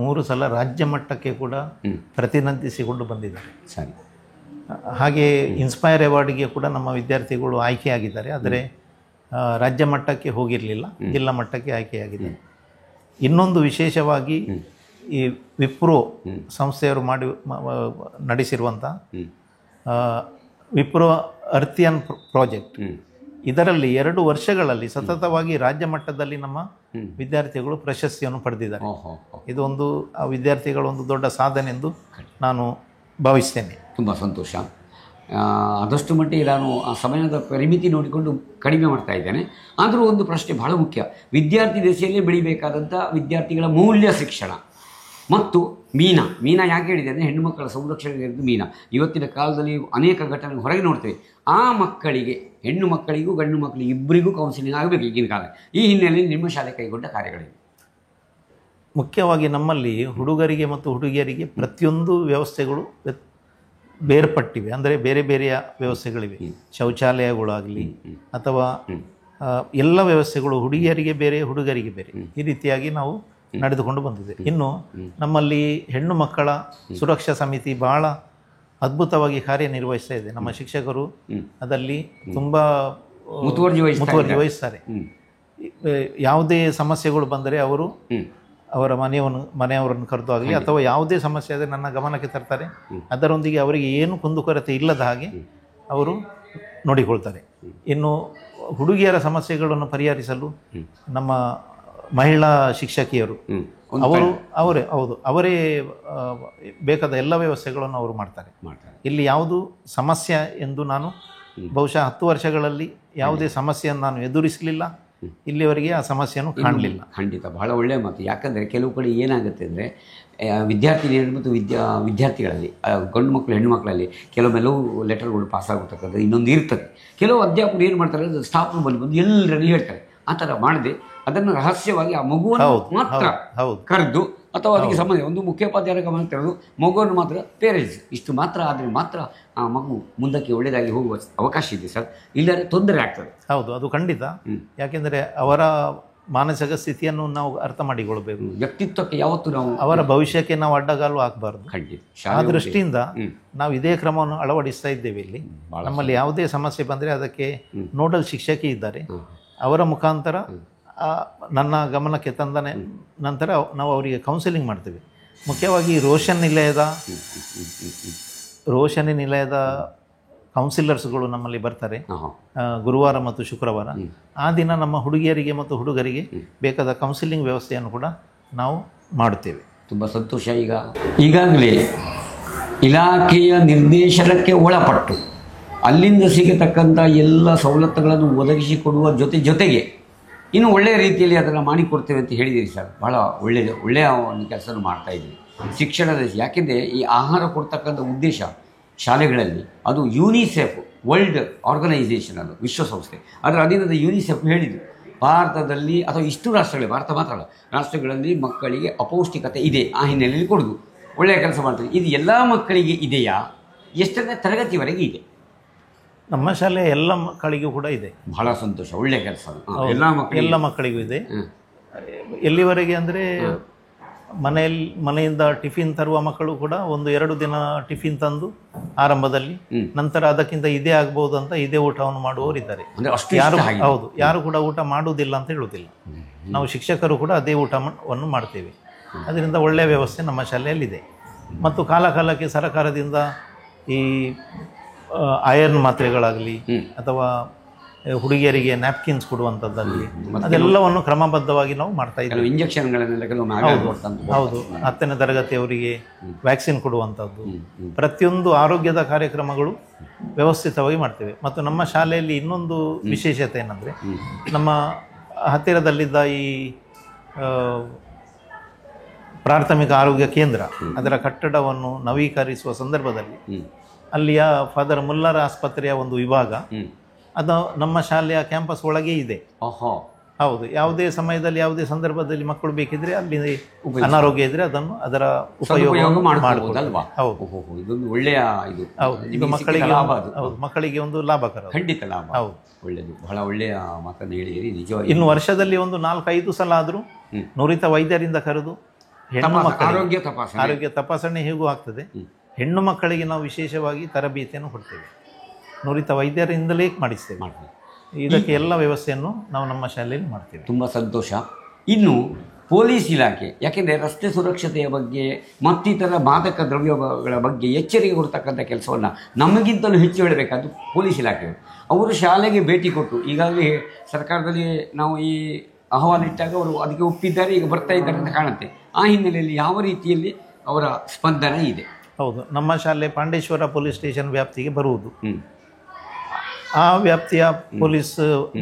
3 ಸಲ ರಾಜ್ಯ ಮಟ್ಟಕ್ಕೆ ಕೂಡ ಪ್ರತಿನಿಧಿಸಿಕೊಂಡು ಬಂದಿದ್ದಾರೆ. ಸರಿ. ಹಾಗೆ ಇನ್ಸ್ಪೈರ್ ಅವಾರ್ಡ್ಗೆ ಕೂಡ ನಮ್ಮ ವಿದ್ಯಾರ್ಥಿಗಳು ಆಯ್ಕೆಯಾಗಿದ್ದಾರೆ, ಆದರೆ ರಾಜ್ಯ ಮಟ್ಟಕ್ಕೆ ಹೋಗಿರಲಿಲ್ಲ, ಜಿಲ್ಲಾ ಮಟ್ಟಕ್ಕೆ ಆಯ್ಕೆಯಾಗಿದೆ. ಇನ್ನೊಂದು ವಿಶೇಷವಾಗಿ ಈ ವಿಪ್ರೋ ಸಂಸ್ಥೆಯವರು ನಡೆಸಿರುವಂಥ ವಿಪ್ರೋ ಅರ್ಥಿಯನ್ ಪ್ರಾಜೆಕ್ಟ್, ಇದರಲ್ಲಿ 2 ವರ್ಷಗಳಲ್ಲಿ ಸತತವಾಗಿ ರಾಜ್ಯ ಮಟ್ಟದಲ್ಲಿ ನಮ್ಮ ವಿದ್ಯಾರ್ಥಿಗಳು ಪ್ರಶಸ್ತಿಯನ್ನು ಪಡೆದಿದ್ದಾರೆ. ಇದು ಒಂದು ವಿದ್ಯಾರ್ಥಿಗಳ ಒಂದು ದೊಡ್ಡ ಸಾಧನೆ ಎಂದು ನಾನು ಭಾವಿಸ್ತೇನೆ. ತುಂಬ ಸಂತೋಷ. ಆದಷ್ಟು ಮಟ್ಟಿಗೆ ನಾನು ಆ ಸಮಯದ ಪರಿಮಿತಿ ನೋಡಿಕೊಂಡು ಕಡಿಮೆ ಮಾಡ್ತಾ ಇದ್ದೇನೆ. ಆದರೂ ಒಂದು ಪ್ರಶ್ನೆ ಬಹಳ ಮುಖ್ಯ. ವಿದ್ಯಾರ್ಥಿ ದಶೆಯಲ್ಲೇ ಬೆಳಿಬೇಕಾದಂಥ ವಿದ್ಯಾರ್ಥಿಗಳ ಮೌಲ್ಯ ಶಿಕ್ಷಣ ಮತ್ತು ಮೀನಾ ಯಾಕೆ ಹೇಳಿದೆ ಅಂದರೆ ಹೆಣ್ಣು ಮಕ್ಕಳ ಸಂರಕ್ಷಣೆ ಮೀನಾ ಇವತ್ತಿನ ಕಾಲದಲ್ಲಿ ಅನೇಕ ಘಟನೆ ಹೊರಗೆ ನೋಡ್ತೇವೆ. ಆ ಮಕ್ಕಳಿಗೆ, ಹೆಣ್ಣು ಮಕ್ಕಳಿಗೂ ಗಂಡು ಮಕ್ಕಳಿಗೆ ಇಬ್ಬರಿಗೂ ಕೌನ್ಸಿಲಿಂಗ್ ಆಗಬೇಕು ಈಗಿನ ಕಾಲ. ಈ ಹಿನ್ನೆಲೆಯಲ್ಲಿ ನಿಮ್ಮ ಶಾಲೆ ಕೈಗೊಂಡ ಕಾರ್ಯಗಳಿವೆ. ಮುಖ್ಯವಾಗಿ ನಮ್ಮಲ್ಲಿ ಹುಡುಗರಿಗೆ ಮತ್ತು ಹುಡುಗಿಯರಿಗೆ ಪ್ರತಿಯೊಂದು ವ್ಯವಸ್ಥೆಗಳು ಬೇರ್ಪಟ್ಟಿವೆ, ಅಂದರೆ ಬೇರೆ ಬೇರೆಯ ವ್ಯವಸ್ಥೆಗಳಿವೆ. ಶೌಚಾಲಯಗಳಾಗಲಿ ಅಥವಾ ಎಲ್ಲ ವ್ಯವಸ್ಥೆಗಳು ಹುಡುಗಿಯರಿಗೆ ಬೇರೆ, ಹುಡುಗರಿಗೆ ಬೇರೆ, ಈ ರೀತಿಯಾಗಿ ನಾವು ನಡೆದುಕೊಂಡು ಬಂದಿದೆ. ಇನ್ನು ನಮ್ಮಲ್ಲಿ ಹೆಣ್ಣು ಮಕ್ಕಳ ಸುರಕ್ಷಾ ಸಮಿತಿ ಬಹಳ ಅದ್ಭುತವಾಗಿ ಕಾರ್ಯನಿರ್ವಹಿಸ್ತಾ ಇದೆ. ನಮ್ಮ ಶಿಕ್ಷಕರು ಅದರಲ್ಲಿ ತುಂಬ ಮುತುವರ್ಜಿ ವಹಿಸ್ತಾರೆ. ಯಾವುದೇ ಸಮಸ್ಯೆಗಳು ಬಂದರೆ ಅವರು ಅವರ ಮನೆಯವರನ್ನು ಕರೆದು ಆಗಲಿ ಅಥವಾ ಯಾವುದೇ ಸಮಸ್ಯೆ ಆದರೆ ನನ್ನ ಗಮನಕ್ಕೆ ತರ್ತಾರೆ. ಅದರೊಂದಿಗೆ ಅವರಿಗೆ ಏನು ಕುಂದುಕೊರತೆ ಇಲ್ಲದ ಹಾಗೆ ಅವರು ನೋಡಿಕೊಳ್ತಾರೆ. ಇನ್ನು ಹುಡುಗಿಯರ ಸಮಸ್ಯೆಗಳನ್ನು ಪರಿಹರಿಸಲು ನಮ್ಮ ಮಹಿಳಾ ಶಿಕ್ಷಕಿಯರು ಅವರೇ ಬೇಕಾದ ಎಲ್ಲ ವ್ಯವಸ್ಥೆಗಳನ್ನು ಅವರು ಮಾಡ್ತಾರೆ. ಇಲ್ಲಿ ಯಾವುದು ಸಮಸ್ಯೆ ಎಂದು ನಾನು ಬಹುಶಃ 10 ವರ್ಷಗಳಲ್ಲಿ ಯಾವುದೇ ಸಮಸ್ಯೆಯನ್ನು ನಾನು ಎದುರಿಸಲಿಲ್ಲ, ಇಲ್ಲಿವರೆಗೆ ಆ ಸಮಸ್ಯೆಯನ್ನು ಕಾಣಲಿಲ್ಲ. ಖಂಡಿತ ಬಹಳ ಒಳ್ಳೆಯ ಮಾತು. ಯಾಕಂದರೆ ಕೆಲವು ಕಡೆ ಏನಾಗುತ್ತೆ ಅಂದರೆ ವಿದ್ಯಾರ್ಥಿನಿಯರು ಮತ್ತು ವಿದ್ಯಾರ್ಥಿಗಳಲ್ಲಿ ಗಂಡು ಮಕ್ಕಳು ಹೆಣ್ಣು ಮಕ್ಕಳಲ್ಲಿ ಕೆಲವೊಮ್ಮೆಲ್ಲವೂ ಲೆಟರ್ಗಳು ಪಾಸಾಗತಕ್ಕಂಥದ್ದು ಇನ್ನೊಂದು ಇರ್ತದೆ. ಕೆಲವು ಅಧ್ಯಾಪಕರು ಏನು ಮಾಡ್ತಾರೆ ಅಂದರೆ ಸ್ಟಾಫ್ ರೂಮಲ್ಲಿ ಬಂದು ಎಲ್ಲರಲ್ಲಿ ಹೇಳ್ತಾರೆ. ಆ ಥರ ಮಾಡದೆ ಅದನ್ನು ರಹಸ್ಯವಾಗಿ ಆ ಮಗುವನ್ನು ಮಾತ್ರ ಕರೆದು ಅಥವಾ ಅದಕ್ಕೆ ಸಂಬಂಧ ಒಂದು ಮುಖ್ಯೋಪಾಧ್ಯಾಯರ ಗಮನ ತೆರೆದು ಮಗುವನ್ನು ಮಾತ್ರ ಪೇರೆಂಟ್ಸ್ ಇಷ್ಟು ಮಾತ್ರ ಆದರೆ ಮಾತ್ರ ಆ ಮಗು ಮುಂದಕ್ಕೆ ಒಳ್ಳೆಯದಾಗಿ ಹೋಗುವ ಅವಕಾಶ ಇದೆ ಸರ್, ಇಲ್ಲದೆ ತೊಂದರೆ ಆಗ್ತದೆ. ಹೌದು, ಅದು ಖಂಡಿತ. ಯಾಕೆಂದರೆ ಅವರ ಮಾನಸಿಕ ಸ್ಥಿತಿಯನ್ನು ನಾವು ಅರ್ಥ ಮಾಡಿಕೊಳ್ಬೇಕು. ವ್ಯಕ್ತಿತ್ವಕ್ಕೆ ಯಾವತ್ತೂ ನಾವು ಅವರ ಭವಿಷ್ಯಕ್ಕೆ ನಾವು ಅಡ್ಡಗಾಲು ಹಾಕಬಾರ್ದು. ಖಂಡಿತ. ಆ ದೃಷ್ಟಿಯಿಂದ ನಾವು ಇದೇ ಕ್ರಮವನ್ನು ಅಳವಡಿಸ್ತಾ ಇದ್ದೇವೆ. ಇಲ್ಲಿ ನಮ್ಮಲ್ಲಿ ಯಾವುದೇ ಸಮಸ್ಯೆ ಬಂದರೆ ಅದಕ್ಕೆ ನೋಡಲ್ ಶಿಕ್ಷಕಿ ಇದ್ದಾರೆ, ಅವರ ಮುಖಾಂತರ ನನ್ನ ಗಮನಕ್ಕೆ ತಂದ ನಂತರ ನಾವು ಅವರಿಗೆ ಕೌನ್ಸಿಲಿಂಗ್ ಮಾಡ್ತೇವೆ. ಮುಖ್ಯವಾಗಿ ರೋಶನಿ ನಿಲಯದ ಕೌನ್ಸಿಲರ್ಸ್ಗಳು ನಮ್ಮಲ್ಲಿ ಬರ್ತಾರೆ ಗುರುವಾರ ಮತ್ತು ಶುಕ್ರವಾರ. ಆ ದಿನ ನಮ್ಮ ಹುಡುಗಿಯರಿಗೆ ಮತ್ತು ಹುಡುಗರಿಗೆ ಬೇಕಾದ ಕೌನ್ಸಿಲಿಂಗ್ ವ್ಯವಸ್ಥೆಯನ್ನು ಕೂಡ ನಾವು ಮಾಡುತ್ತೇವೆ. ತುಂಬ ಸಂತೋಷ. ಈಗಾಗಲೇ ಇಲಾಖೆಯ ನಿರ್ದೇಶನಕ್ಕೆ ಒಳಪಟ್ಟು ಅಲ್ಲಿಂದ ಸಿಗತಕ್ಕಂಥ ಎಲ್ಲ ಸವಲತ್ತುಗಳನ್ನು ಒದಗಿಸಿಕೊಡುವ ಜೊತೆಗೆ ಇನ್ನು ಒಳ್ಳೆಯ ರೀತಿಯಲ್ಲಿ ಅದನ್ನು ಮಾಡಿಕೊಡ್ತೇವೆ ಅಂತ ಹೇಳಿದ್ದೀರಿ ಸರ್. ಬಹಳ ಒಳ್ಳೆಯ ಒಂದು ಕೆಲಸವನ್ನು ಮಾಡ್ತಾ ಇದ್ದೀವಿ ಶಿಕ್ಷಣದ. ಯಾಕೆಂದರೆ ಈ ಆಹಾರ ಕೊಡ್ತಕ್ಕಂಥ ಉದ್ದೇಶ ಶಾಲೆಗಳಲ್ಲಿ ಅದು ಯುನಿಸೆಫ್ ವರ್ಲ್ಡ್ ಆರ್ಗನೈಸೇಷನ್, ಅದು ವಿಶ್ವಸಂಸ್ಥೆ, ಅದರ ಅಧೀನದ ಯುನಿಸೆಫ್ ಹೇಳಿದರು ಭಾರತದಲ್ಲಿ ಅಥವಾ ಇಷ್ಟು ರಾಷ್ಟ್ರಗಳು, ಭಾರತ ಮಾತ್ರ ಅಲ್ಲ, ರಾಷ್ಟ್ರಗಳಲ್ಲಿ ಮಕ್ಕಳಿಗೆ ಅಪೌಷ್ಟಿಕತೆ ಇದೆ, ಆ ಹಿನ್ನೆಲೆಯಲ್ಲಿ ಕೊಡೋದು ಒಳ್ಳೆಯ ಕೆಲಸ ಮಾಡ್ತಾರೆ. ಇದು ಎಲ್ಲ ಮಕ್ಕಳಿಗೆ ಇದೆಯಾ? ಎಷ್ಟನೇ ತರಗತಿವರೆಗೆ ಇದೆ? ನಮ್ಮ ಶಾಲೆ ಎಲ್ಲ ಮಕ್ಕಳಿಗೂ ಕೂಡ ಇದೆ. ಬಹಳ ಸಂತೋಷ, ಒಳ್ಳೆಯ ಕೆಲಸ. ಎಲ್ಲ ಮಕ್ಕಳಿಗೂ ಇದೆ. ಎಲ್ಲಿವರೆಗೆ ಅಂದರೆ ಮನೆಯಿಂದ ಟಿಫಿನ್ ತರುವ ಮಕ್ಕಳು ಕೂಡ 1-2 ದಿನ ಟಿಫಿನ್ ತಂದು ಆರಂಭದಲ್ಲಿ, ನಂತರ ಅದಕ್ಕಿಂತ ಇದೇ ಆಗ್ಬೋದು ಅಂತ ಇದೇ ಊಟವನ್ನು ಮಾಡುವವರಿದ್ದಾರೆ. ಯಾರು ಕೂಡ ಊಟ ಮಾಡುವುದಿಲ್ಲ ಅಂತ ಹೇಳುವುದಿಲ್ಲ. ನಾವು ಶಿಕ್ಷಕರು ಕೂಡ ಅದೇ ಊಟವನ್ನು ಮಾಡ್ತೇವೆ. ಅದರಿಂದ ಒಳ್ಳೆಯ ವ್ಯವಸ್ಥೆ ನಮ್ಮ ಶಾಲೆಯಲ್ಲಿದೆ. ಮತ್ತು ಕಾಲಕಾಲಕ್ಕೆ ಸರ್ಕಾರದಿಂದ ಈ ಐರನ್ ಮಾತ್ರೆಗಳಾಗಲಿ ಅಥವಾ ಹುಡುಗಿಯರಿಗೆ ನ್ಯಾಪ್ಕಿನ್ಸ್ ಕೊಡುವಂಥದ್ದಾಗಲಿ ಅದೆಲ್ಲವನ್ನು ಕ್ರಮಬದ್ಧವಾಗಿ ನಾವು ಮಾಡ್ತಾ ಇದ್ದೀವಿ. ಹೌದು, 10ನೇ ತರಗತಿಯವರಿಗೆ ವ್ಯಾಕ್ಸಿನ್ ಕೊಡುವಂಥದ್ದು, ಪ್ರತಿಯೊಂದು ಆರೋಗ್ಯದ ಕಾರ್ಯಕ್ರಮಗಳು ವ್ಯವಸ್ಥಿತವಾಗಿ ಮಾಡ್ತೇವೆ. ಮತ್ತು ನಮ್ಮ ಶಾಲೆಯಲ್ಲಿ ಇನ್ನೊಂದು ವಿಶೇಷತೆ ಏನಂದರೆ, ನಮ್ಮ ಹತ್ತಿರದಲ್ಲಿದ್ದ ಈ ಪ್ರಾಥಮಿಕ ಆರೋಗ್ಯ ಕೇಂದ್ರ ಅದರ ಕಟ್ಟಡವನ್ನು ನವೀಕರಿಸುವ ಸಂದರ್ಭದಲ್ಲಿ ಅಲ್ಲಿಯ ಫಾದರ್ ಮುಲ್ಲರ್ ಆಸ್ಪತ್ರೆಯ ಒಂದು ವಿಭಾಗ ಅದು ನಮ್ಮ ಶಾಲೆಯ ಕ್ಯಾಂಪಸ್ ಒಳಗೆ ಇದೆ. ಹೌದು, ಯಾವುದೇ ಸಮಯದಲ್ಲಿ ಯಾವುದೇ ಸಂದರ್ಭದಲ್ಲಿ ಮಕ್ಕಳು ಬೇಕಿದ್ರೆ ಅಲ್ಲಿ ಅನಾರೋಗ್ಯ ಇದ್ರೆ ಅದರ ಉಪಯೋಗ ಮಾಡಬಹುದಲ್ವಾ? ಇದೊಂದು ಒಳ್ಳೆಯ ಇದು. ಇದು ಮಕ್ಕಳಿಗೆ ಒಂದು ಲಾಭಕರ, ಖಂಡಿತ ಲಾಭ. ಹೌದು, ಒಳ್ಳೆಯದು, ಬಹಳ ಒಳ್ಳೆಯ ಮಾತನ್ನು ಹೇಳಿರಿ ನಿಜವಾಗಿ. ಇನ್ನು ವರ್ಷದಲ್ಲಿ ಒಂದು 4-5 ಸಲ ಆದರೂ ನುರಿತ ವೈದ್ಯರಿಂದ ಕರೆದು ಹೆಣ್ಣು ಮಕ್ಕಳಿಗೆ ಆರೋಗ್ಯ ತಪಾಸಣೆ ಹೇಗೂ ಆಗ್ತದೆ. ಹೆಣ್ಣು ಮಕ್ಕಳಿಗೆ ನಾವು ವಿಶೇಷವಾಗಿ ತರಬೇತಿಯನ್ನು ಕೊಡ್ತೇವೆ, ನುರಿತ ವೈದ್ಯರಿಂದಲೇ ಮಾಡಿಸ್ತೇವೆ. ಇದಕ್ಕೆ ಎಲ್ಲ ವ್ಯವಸ್ಥೆಯನ್ನು ನಾವು ನಮ್ಮ ಶಾಲೆಯಲ್ಲಿ ಮಾಡ್ತೇವೆ. ತುಂಬ ಸಂತೋಷ. ಇನ್ನು ಪೊಲೀಸ್ ಇಲಾಖೆ, ಯಾಕೆಂದರೆ ರಸ್ತೆ ಸುರಕ್ಷತೆಯ ಬಗ್ಗೆ ಮತ್ತಿತರ ಮಾದಕ ದ್ರವ್ಯಗಳ ಬಗ್ಗೆ ಎಚ್ಚರಿಕೆ ಕೊಡ್ತಕ್ಕಂಥ ಕೆಲಸವನ್ನು ನಮಗಿಂತಲೂ ಹೆಚ್ಚು ಹೇಳಬೇಕಾದ್ದು ಪೊಲೀಸ್ ಇಲಾಖೆಯವರು. ಅವರು ಶಾಲೆಗೆ ಭೇಟಿ ಕೊಟ್ಟು, ಈಗಾಗಲೇ ಸರ್ಕಾರದಲ್ಲಿ ನಾವು ಈ ಆಹ್ವಾನ ಇಟ್ಟಾಗ ಅವರು ಅದಕ್ಕೆ ಒಪ್ಪಿದ್ದಾರೆ, ಈಗ ಬರ್ತಾ ಇದ್ದಾರೆ ಅಂತ ಕಾಣುತ್ತೆ. ಆ ಹಿನ್ನೆಲೆಯಲ್ಲಿ ಯಾವ ರೀತಿಯಲ್ಲಿ ಅವರ ಸ್ಪಂದನೆ ಇದೆ? ಹೌದು, ನಮ್ಮ ಶಾಲೆ ಪಾಂಡೇಶ್ವರ ಪೊಲೀಸ್ ಸ್ಟೇಷನ್ ವ್ಯಾಪ್ತಿಗೆ ಬರುವುದು. ಆ ವ್ಯಾಪ್ತಿಯ ಪೊಲೀಸ್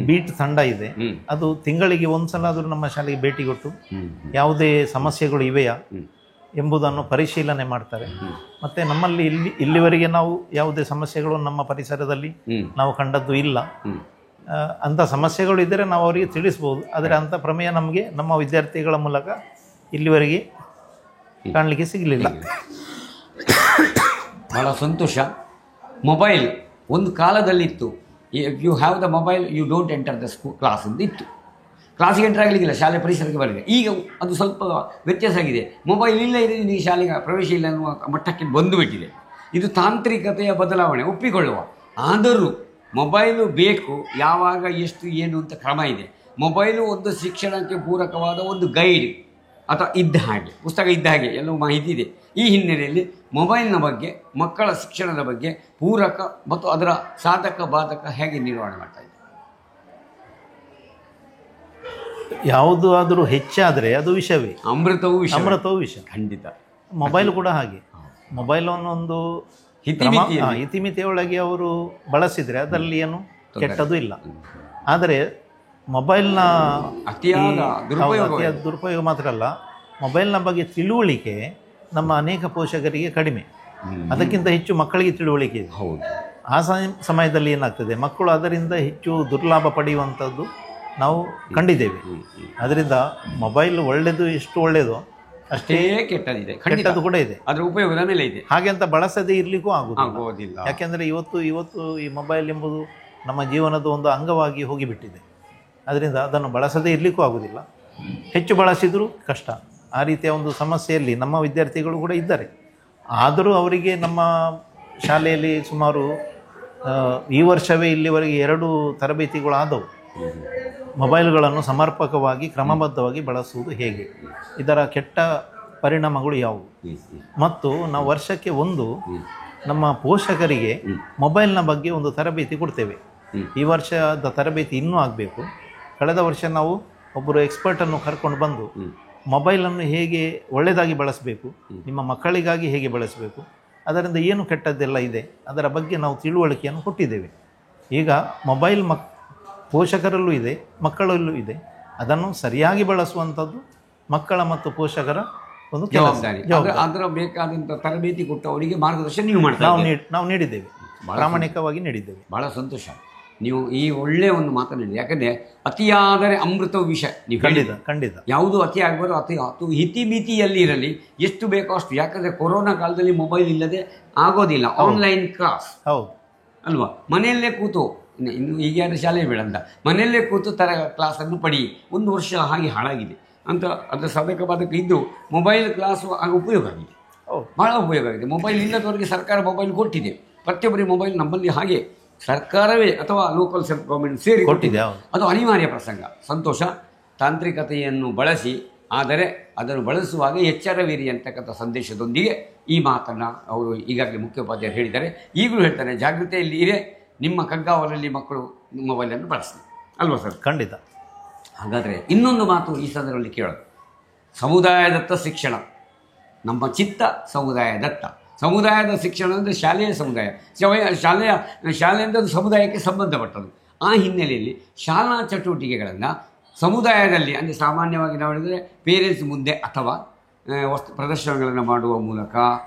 ಬೀಟ್ ತಂಡ ಇದೆ. ಅದು ತಿಂಗಳಿಗೆ ಒಂದ್ಸಲ ಆದರೂ ನಮ್ಮ ಶಾಲೆಗೆ ಭೇಟಿ ಕೊಟ್ಟು ಯಾವುದೇ ಸಮಸ್ಯೆಗಳು ಇವೆಯಾ ಎಂಬುದನ್ನು ಪರಿಶೀಲನೆ ಮಾಡ್ತಾರೆ. ಮತ್ತು ನಮ್ಮಲ್ಲಿ ಇಲ್ಲಿವರೆಗೆ ನಾವು ಯಾವುದೇ ಸಮಸ್ಯೆಗಳು ನಮ್ಮ ಪರಿಸರದಲ್ಲಿ ನಾವು ಕಂಡದ್ದು ಇಲ್ಲ. ಅಂಥ ಸಮಸ್ಯೆಗಳು ಇದ್ದರೆ ನಾವು ಅವರಿಗೆ ತಿಳಿಸ್ಬೋದು, ಆದರೆ ಅಂಥ ಪ್ರಮೇಯ ನಮಗೆ ನಮ್ಮ ವಿದ್ಯಾರ್ಥಿಗಳ ಮೂಲಕ ಇಲ್ಲಿವರೆಗೆ ಕಾಣಲಿಕ್ಕೆ ಸಿಗಲಿಲ್ಲ. ಬಹಳ ಸಂತೋಷ. ಮೊಬೈಲ್ ಒಂದು ಕಾಲದಲ್ಲಿತ್ತು, you have the mobile you don't enter the class ಅಂತ ಇತ್ತು. ಕ್ಲಾಸಿಗೆ ಎಂಟರ್ ಆಗಲಿಕ್ಕಿಲ್ಲ, ಶಾಲೆ ಪರಿಸರಕ್ಕೆ ಬರಲಿಲ್ಲ. ಈಗ ಅದು ಸ್ವಲ್ಪ ವ್ಯತ್ಯಾಸ ಆಗಿದೆ. ಮೊಬೈಲ್ ಇಲ್ಲ ಇದೆ, ಈ ಶಾಲೆಗೆ ಪ್ರವೇಶ ಇಲ್ಲ ಅನ್ನುವ ಮಟ್ಟಕ್ಕೆ ಬಂದುಬಿಟ್ಟಿದೆ. ಇದು ತಾಂತ್ರಿಕತೆಯ ಬದಲಾವಣೆ, ಒಪ್ಪಿಕೊಳ್ಳುವ. ಆದರೂ ಮೊಬೈಲು ಬೇಕು, ಯಾವಾಗ ಎಷ್ಟು ಏನು ಅಂತ ಕ್ರಮ ಇದೆ. ಮೊಬೈಲು ಒಂದು ಶಿಕ್ಷಣಕ್ಕೆ ಪೂರಕವಾದ ಒಂದು ಗೈಡ್ ಅಥವಾ ಇದ್ದ ಹಾಗೆ, ಪುಸ್ತಕ ಇದ್ದ ಹಾಗೆ ಎಲ್ಲವೂ ಮಾಹಿತಿ ಇದೆ. ಈ ಹಿನ್ನೆಲೆಯಲ್ಲಿ ಮೊಬೈಲ್ನ ಬಗ್ಗೆ, ಮಕ್ಕಳ ಶಿಕ್ಷಣದ ಬಗ್ಗೆ ಪೂರಕ ಮತ್ತು ಅದರ ಸಾಧಕ ಬಾಧಕ ಹೇಗೆ ನಿರ್ವಹಣೆ ಮಾಡ್ತಾ ಇದೆ? ಯಾವುದು ಆದರೂ ಹೆಚ್ಚಾದರೆ ಅದು ವಿಷವೇ, ಅಮೃತವೂ ವಿಷ. ಖಂಡಿತ. ಮೊಬೈಲ್ ಕೂಡ ಹಾಗೆ. ಮೊಬೈಲನ್ನು ಒಂದು ಇತಿಮಿತಿಯೊಳಗೆ ಅವರು ಬಳಸಿದರೆ ಅದರಲ್ಲಿ ಏನು ಕೆಟ್ಟದ್ದು ಇಲ್ಲ. ಆದರೆ ಮೊಬೈಲ್ನ ಅತಿಯಾದ ದುರುಪಯೋಗ ಮಾತ್ರ ಅಲ್ಲ, ಮೊಬೈಲ್ನ ಬಗ್ಗೆ ತಿಳುವಳಿಕೆ ನಮ್ಮ ಅನೇಕ ಪೋಷಕರಿಗೆ ಕಡಿಮೆ, ಅದಕ್ಕಿಂತ ಹೆಚ್ಚು ಮಕ್ಕಳಿಗೆ ತಿಳುವಳಿಕೆ ಇದೆ. ಹೌದು, ಆ ಸಮಯದಲ್ಲಿ ಏನಾಗ್ತದೆ, ಮಕ್ಕಳು ಅದರಿಂದ ಹೆಚ್ಚು ದುರ್ಲಾಭ ಪಡೆಯುವಂಥದ್ದು ನಾವು ಕಂಡಿದ್ದೇವೆ. ಅದರಿಂದ ಮೊಬೈಲ್ ಒಳ್ಳೆಯದು, ಎಷ್ಟು ಒಳ್ಳೆಯದು ಅಷ್ಟೇ ಕೆಟ್ಟದ್ದು ಕೂಡ ಇದೆ. ಅದರ ಉಪಯೋಗದ ಮೇಲೆ ಇದೆ. ಹಾಗೆ ಅಂತ ಬಳಸದೇ ಇರಲಿಕ್ಕೂ ಆಗುವುದಿಲ್ಲ. ಯಾಕೆಂದರೆ ಇವತ್ತು ಈ ಮೊಬೈಲ್ ಎಂಬುದು ನಮ್ಮ ಜೀವನದ ಒಂದು ಅಂಗವಾಗಿ ಹೋಗಿಬಿಟ್ಟಿದೆ. ಅದರಿಂದ ಅದನ್ನು ಬಳಸದೇ ಇರಲಿಕ್ಕೂ ಆಗುವುದಿಲ್ಲ, ಹೆಚ್ಚು ಬಳಸಿದರೂ ಕಷ್ಟ. ಆ ರೀತಿಯ ಒಂದು ಸಮಸ್ಯೆಯಲ್ಲಿ ನಮ್ಮ ವಿದ್ಯಾರ್ಥಿಗಳು ಕೂಡ ಇದ್ದಾರೆ. ಆದರೂ ಅವರಿಗೆ ನಮ್ಮ ಶಾಲೆಯಲ್ಲಿ ಸುಮಾರು ಈ ವರ್ಷವೇ ಇಲ್ಲಿವರೆಗೆ 2 ತರಬೇತಿಗಳು ಆದವು. ಮೊಬೈಲ್ಗಳನ್ನು ಸಮರ್ಪಕವಾಗಿ ಕ್ರಮಬದ್ಧವಾಗಿ ಬಳಸುವುದು ಹೇಗೆ, ಇದರ ಕೆಟ್ಟ ಪರಿಣಾಮಗಳು ಯಾವುವು, ಮತ್ತು ನಾವು ವರ್ಷಕ್ಕೆ ಒಂದು ನಮ್ಮ ಪೋಷಕರಿಗೆ ಮೊಬೈಲ್ನ ಬಗ್ಗೆ ಒಂದು ತರಬೇತಿ ಕೊಡ್ತೇವೆ. ಈ ವರ್ಷದ ತರಬೇತಿ ಇನ್ನೂ ಆಗಬೇಕು. ಕಳೆದ ವರ್ಷ ನಾವು ಒಬ್ಬರು ಎಕ್ಸ್ಪರ್ಟನ್ನು ಕರ್ಕೊಂಡು ಬಂದು ಮೊಬೈಲನ್ನು ಹೇಗೆ ಒಳ್ಳೆಯದಾಗಿ ಬಳಸಬೇಕು, ನಿಮ್ಮ ಮಕ್ಕಳಿಗಾಗಿ ಹೇಗೆ ಬಳಸಬೇಕು, ಅದರಿಂದ ಏನು ಕೆಟ್ಟದ್ದೆಲ್ಲ ಇದೆ ಅದರ ಬಗ್ಗೆ ನಾವು ತಿಳುವಳಿಕೆಯನ್ನು ಕೊಟ್ಟಿದ್ದೇವೆ. ಈಗ ಮೊಬೈಲ್ ಪೋಷಕರಲ್ಲೂ ಇದೆ, ಮಕ್ಕಳಲ್ಲೂ ಇದೆ. ಅದನ್ನು ಸರಿಯಾಗಿ ಬಳಸುವಂಥದ್ದು ಮಕ್ಕಳ ಮತ್ತು ಪೋಷಕರ ಒಂದು ಜವಾಬ್ದಾರಿ. ಅದರ ಬೇಕಾದಂಥ ತರಬೇತಿ ಕೊಟ್ಟು ಅವರಿಗೆ ಮಾರ್ಗದರ್ಶನ ನೀವು ಮಾಡ್ತಾರೆ. ನಾವು ನೀಡಿದ್ದೇವೆ, ಪ್ರಾಮಾಣಿಕವಾಗಿ ನೀಡಿದ್ದೇವೆ. ಬಹಳ ಸಂತೋಷ. ನೀವು ಈ ಒಳ್ಳೆಯ ಒಂದು ಮಾತನಾಡಿ. ಯಾಕಂದರೆ ಅತಿಯಾದರೆ ಅಮೃತವು ವಿಷ. ನೀವು ಖಂಡಿತ ಯಾವುದು ಅತಿ ಆಗಬಾರ್ದು. ಅದು ಇತಿಮಿತಿಯಲ್ಲಿ ಇರಲಿ, ಎಷ್ಟು ಬೇಕೋ ಅಷ್ಟು. ಯಾಕಂದರೆ ಕೊರೋನಾ ಕಾಲದಲ್ಲಿ ಮೊಬೈಲ್ ಇಲ್ಲದೆ ಆಗೋದಿಲ್ಲ. ಆನ್ಲೈನ್ ಕ್ಲಾಸ್ ಹೌದು ಅಲ್ವಾ? ಮನೆಯಲ್ಲೇ ಕೂತು, ಇನ್ನು ಈಗೇನು ಶಾಲೆ ಬೇಡ ಅಂತ, ಮನೆಯಲ್ಲೇ ಕೂತು ಕ್ಲಾಸನ್ನು ಪಡಿ. 1 ವರ್ಷ ಹಾಗೆ ಹಾಳಾಗಿದೆ ಅಂತ. ಅದರ ಸಾಧಕ ಬಾಧಕ ಇದ್ದು ಮೊಬೈಲ್ ಕ್ಲಾಸು ಆಗ ಉಪಯೋಗ ಆಗಿದೆ, ಭಾಳ ಉಪಯೋಗ ಆಗಿದೆ. ಮೊಬೈಲ್ ಇಲ್ಲದವರಿಗೆ ಸರ್ಕಾರ ಮೊಬೈಲ್ ಕೊಟ್ಟಿದೆ. ಪ್ರತಿಯೊಬ್ಬರಿಗೆ ಮೊಬೈಲ್ ನಮ್ಮಲ್ಲಿ ಹಾಗೆ ಸರ್ಕಾರವೇ ಅಥವಾ ಲೋಕಲ್ ಸೆಲ್ಫ್ ಗೌರ್ಮೆಂಟ್ ಸೇರಿ ಕೊಟ್ಟಿದೆ. ಅದು ಅನಿವಾರ್ಯ ಪ್ರಸಂಗ. ಸಂತೋಷ. ತಾಂತ್ರಿಕತೆಯನ್ನು ಬಳಸಿ, ಆದರೆ ಅದನ್ನು ಬಳಸುವಾಗ ಎಚ್ಚರವಿರಿ ಅಂತಕ್ಕಂಥ ಸಂದೇಶದೊಂದಿಗೆ ಈ ಮಾತನ್ನು ಅವರು ಈಗಾಗಲೇ ಮುಖ್ಯೋಪಾಧ್ಯಾಯರು ಹೇಳಿದ್ದಾರೆ. ಈಗಲೂ ಹೇಳ್ತಾರೆ, ಜಾಗೃತೆಯಲ್ಲಿ ಇರೇ, ನಿಮ್ಮ ಕಗ್ಗಾವಲಲ್ಲಿ ಮಕ್ಕಳು ಮೊಬೈಲನ್ನು ಬಳಸಿ ಅಲ್ವಾ ಸರ್? ಖಂಡಿತ. ಹಾಗಾದರೆ ಇನ್ನೊಂದು ಮಾತು ಈ ಸಂದರ್ಭದಲ್ಲಿ ಕೇಳೋದು, ಸಮುದಾಯದತ್ತ ಶಿಕ್ಷಣ. ನಮ್ಮ ಚಿತ್ತ ಸಮುದಾಯದತ್ತ. ಸಮುದಾಯದ ಶಿಕ್ಷಣ ಅಂದರೆ ಶಾಲೆಯ ಸಮುದಾಯ. ಶಾಲೆ ಅಂದರೆ ಸಮುದಾಯಕ್ಕೆ ಸಂಬಂಧಪಟ್ಟದ್ದು. ಆ ಹಿನ್ನೆಲೆಯಲ್ಲಿ ಶಾಲಾ ಚಟುವಟಿಕೆಗಳನ್ನು ಸಮುದಾಯದಲ್ಲಿ, ಅಂದರೆ ಸಾಮಾನ್ಯವಾಗಿ ನಾವು ಹೇಳಿದರೆ ಪೇರೆಂಟ್ಸ್ ಮುಂದೆ ಅಥವಾ ವಸ್ತು ಪ್ರದರ್ಶನಗಳನ್ನು ಮಾಡುವ ಮೂಲಕ,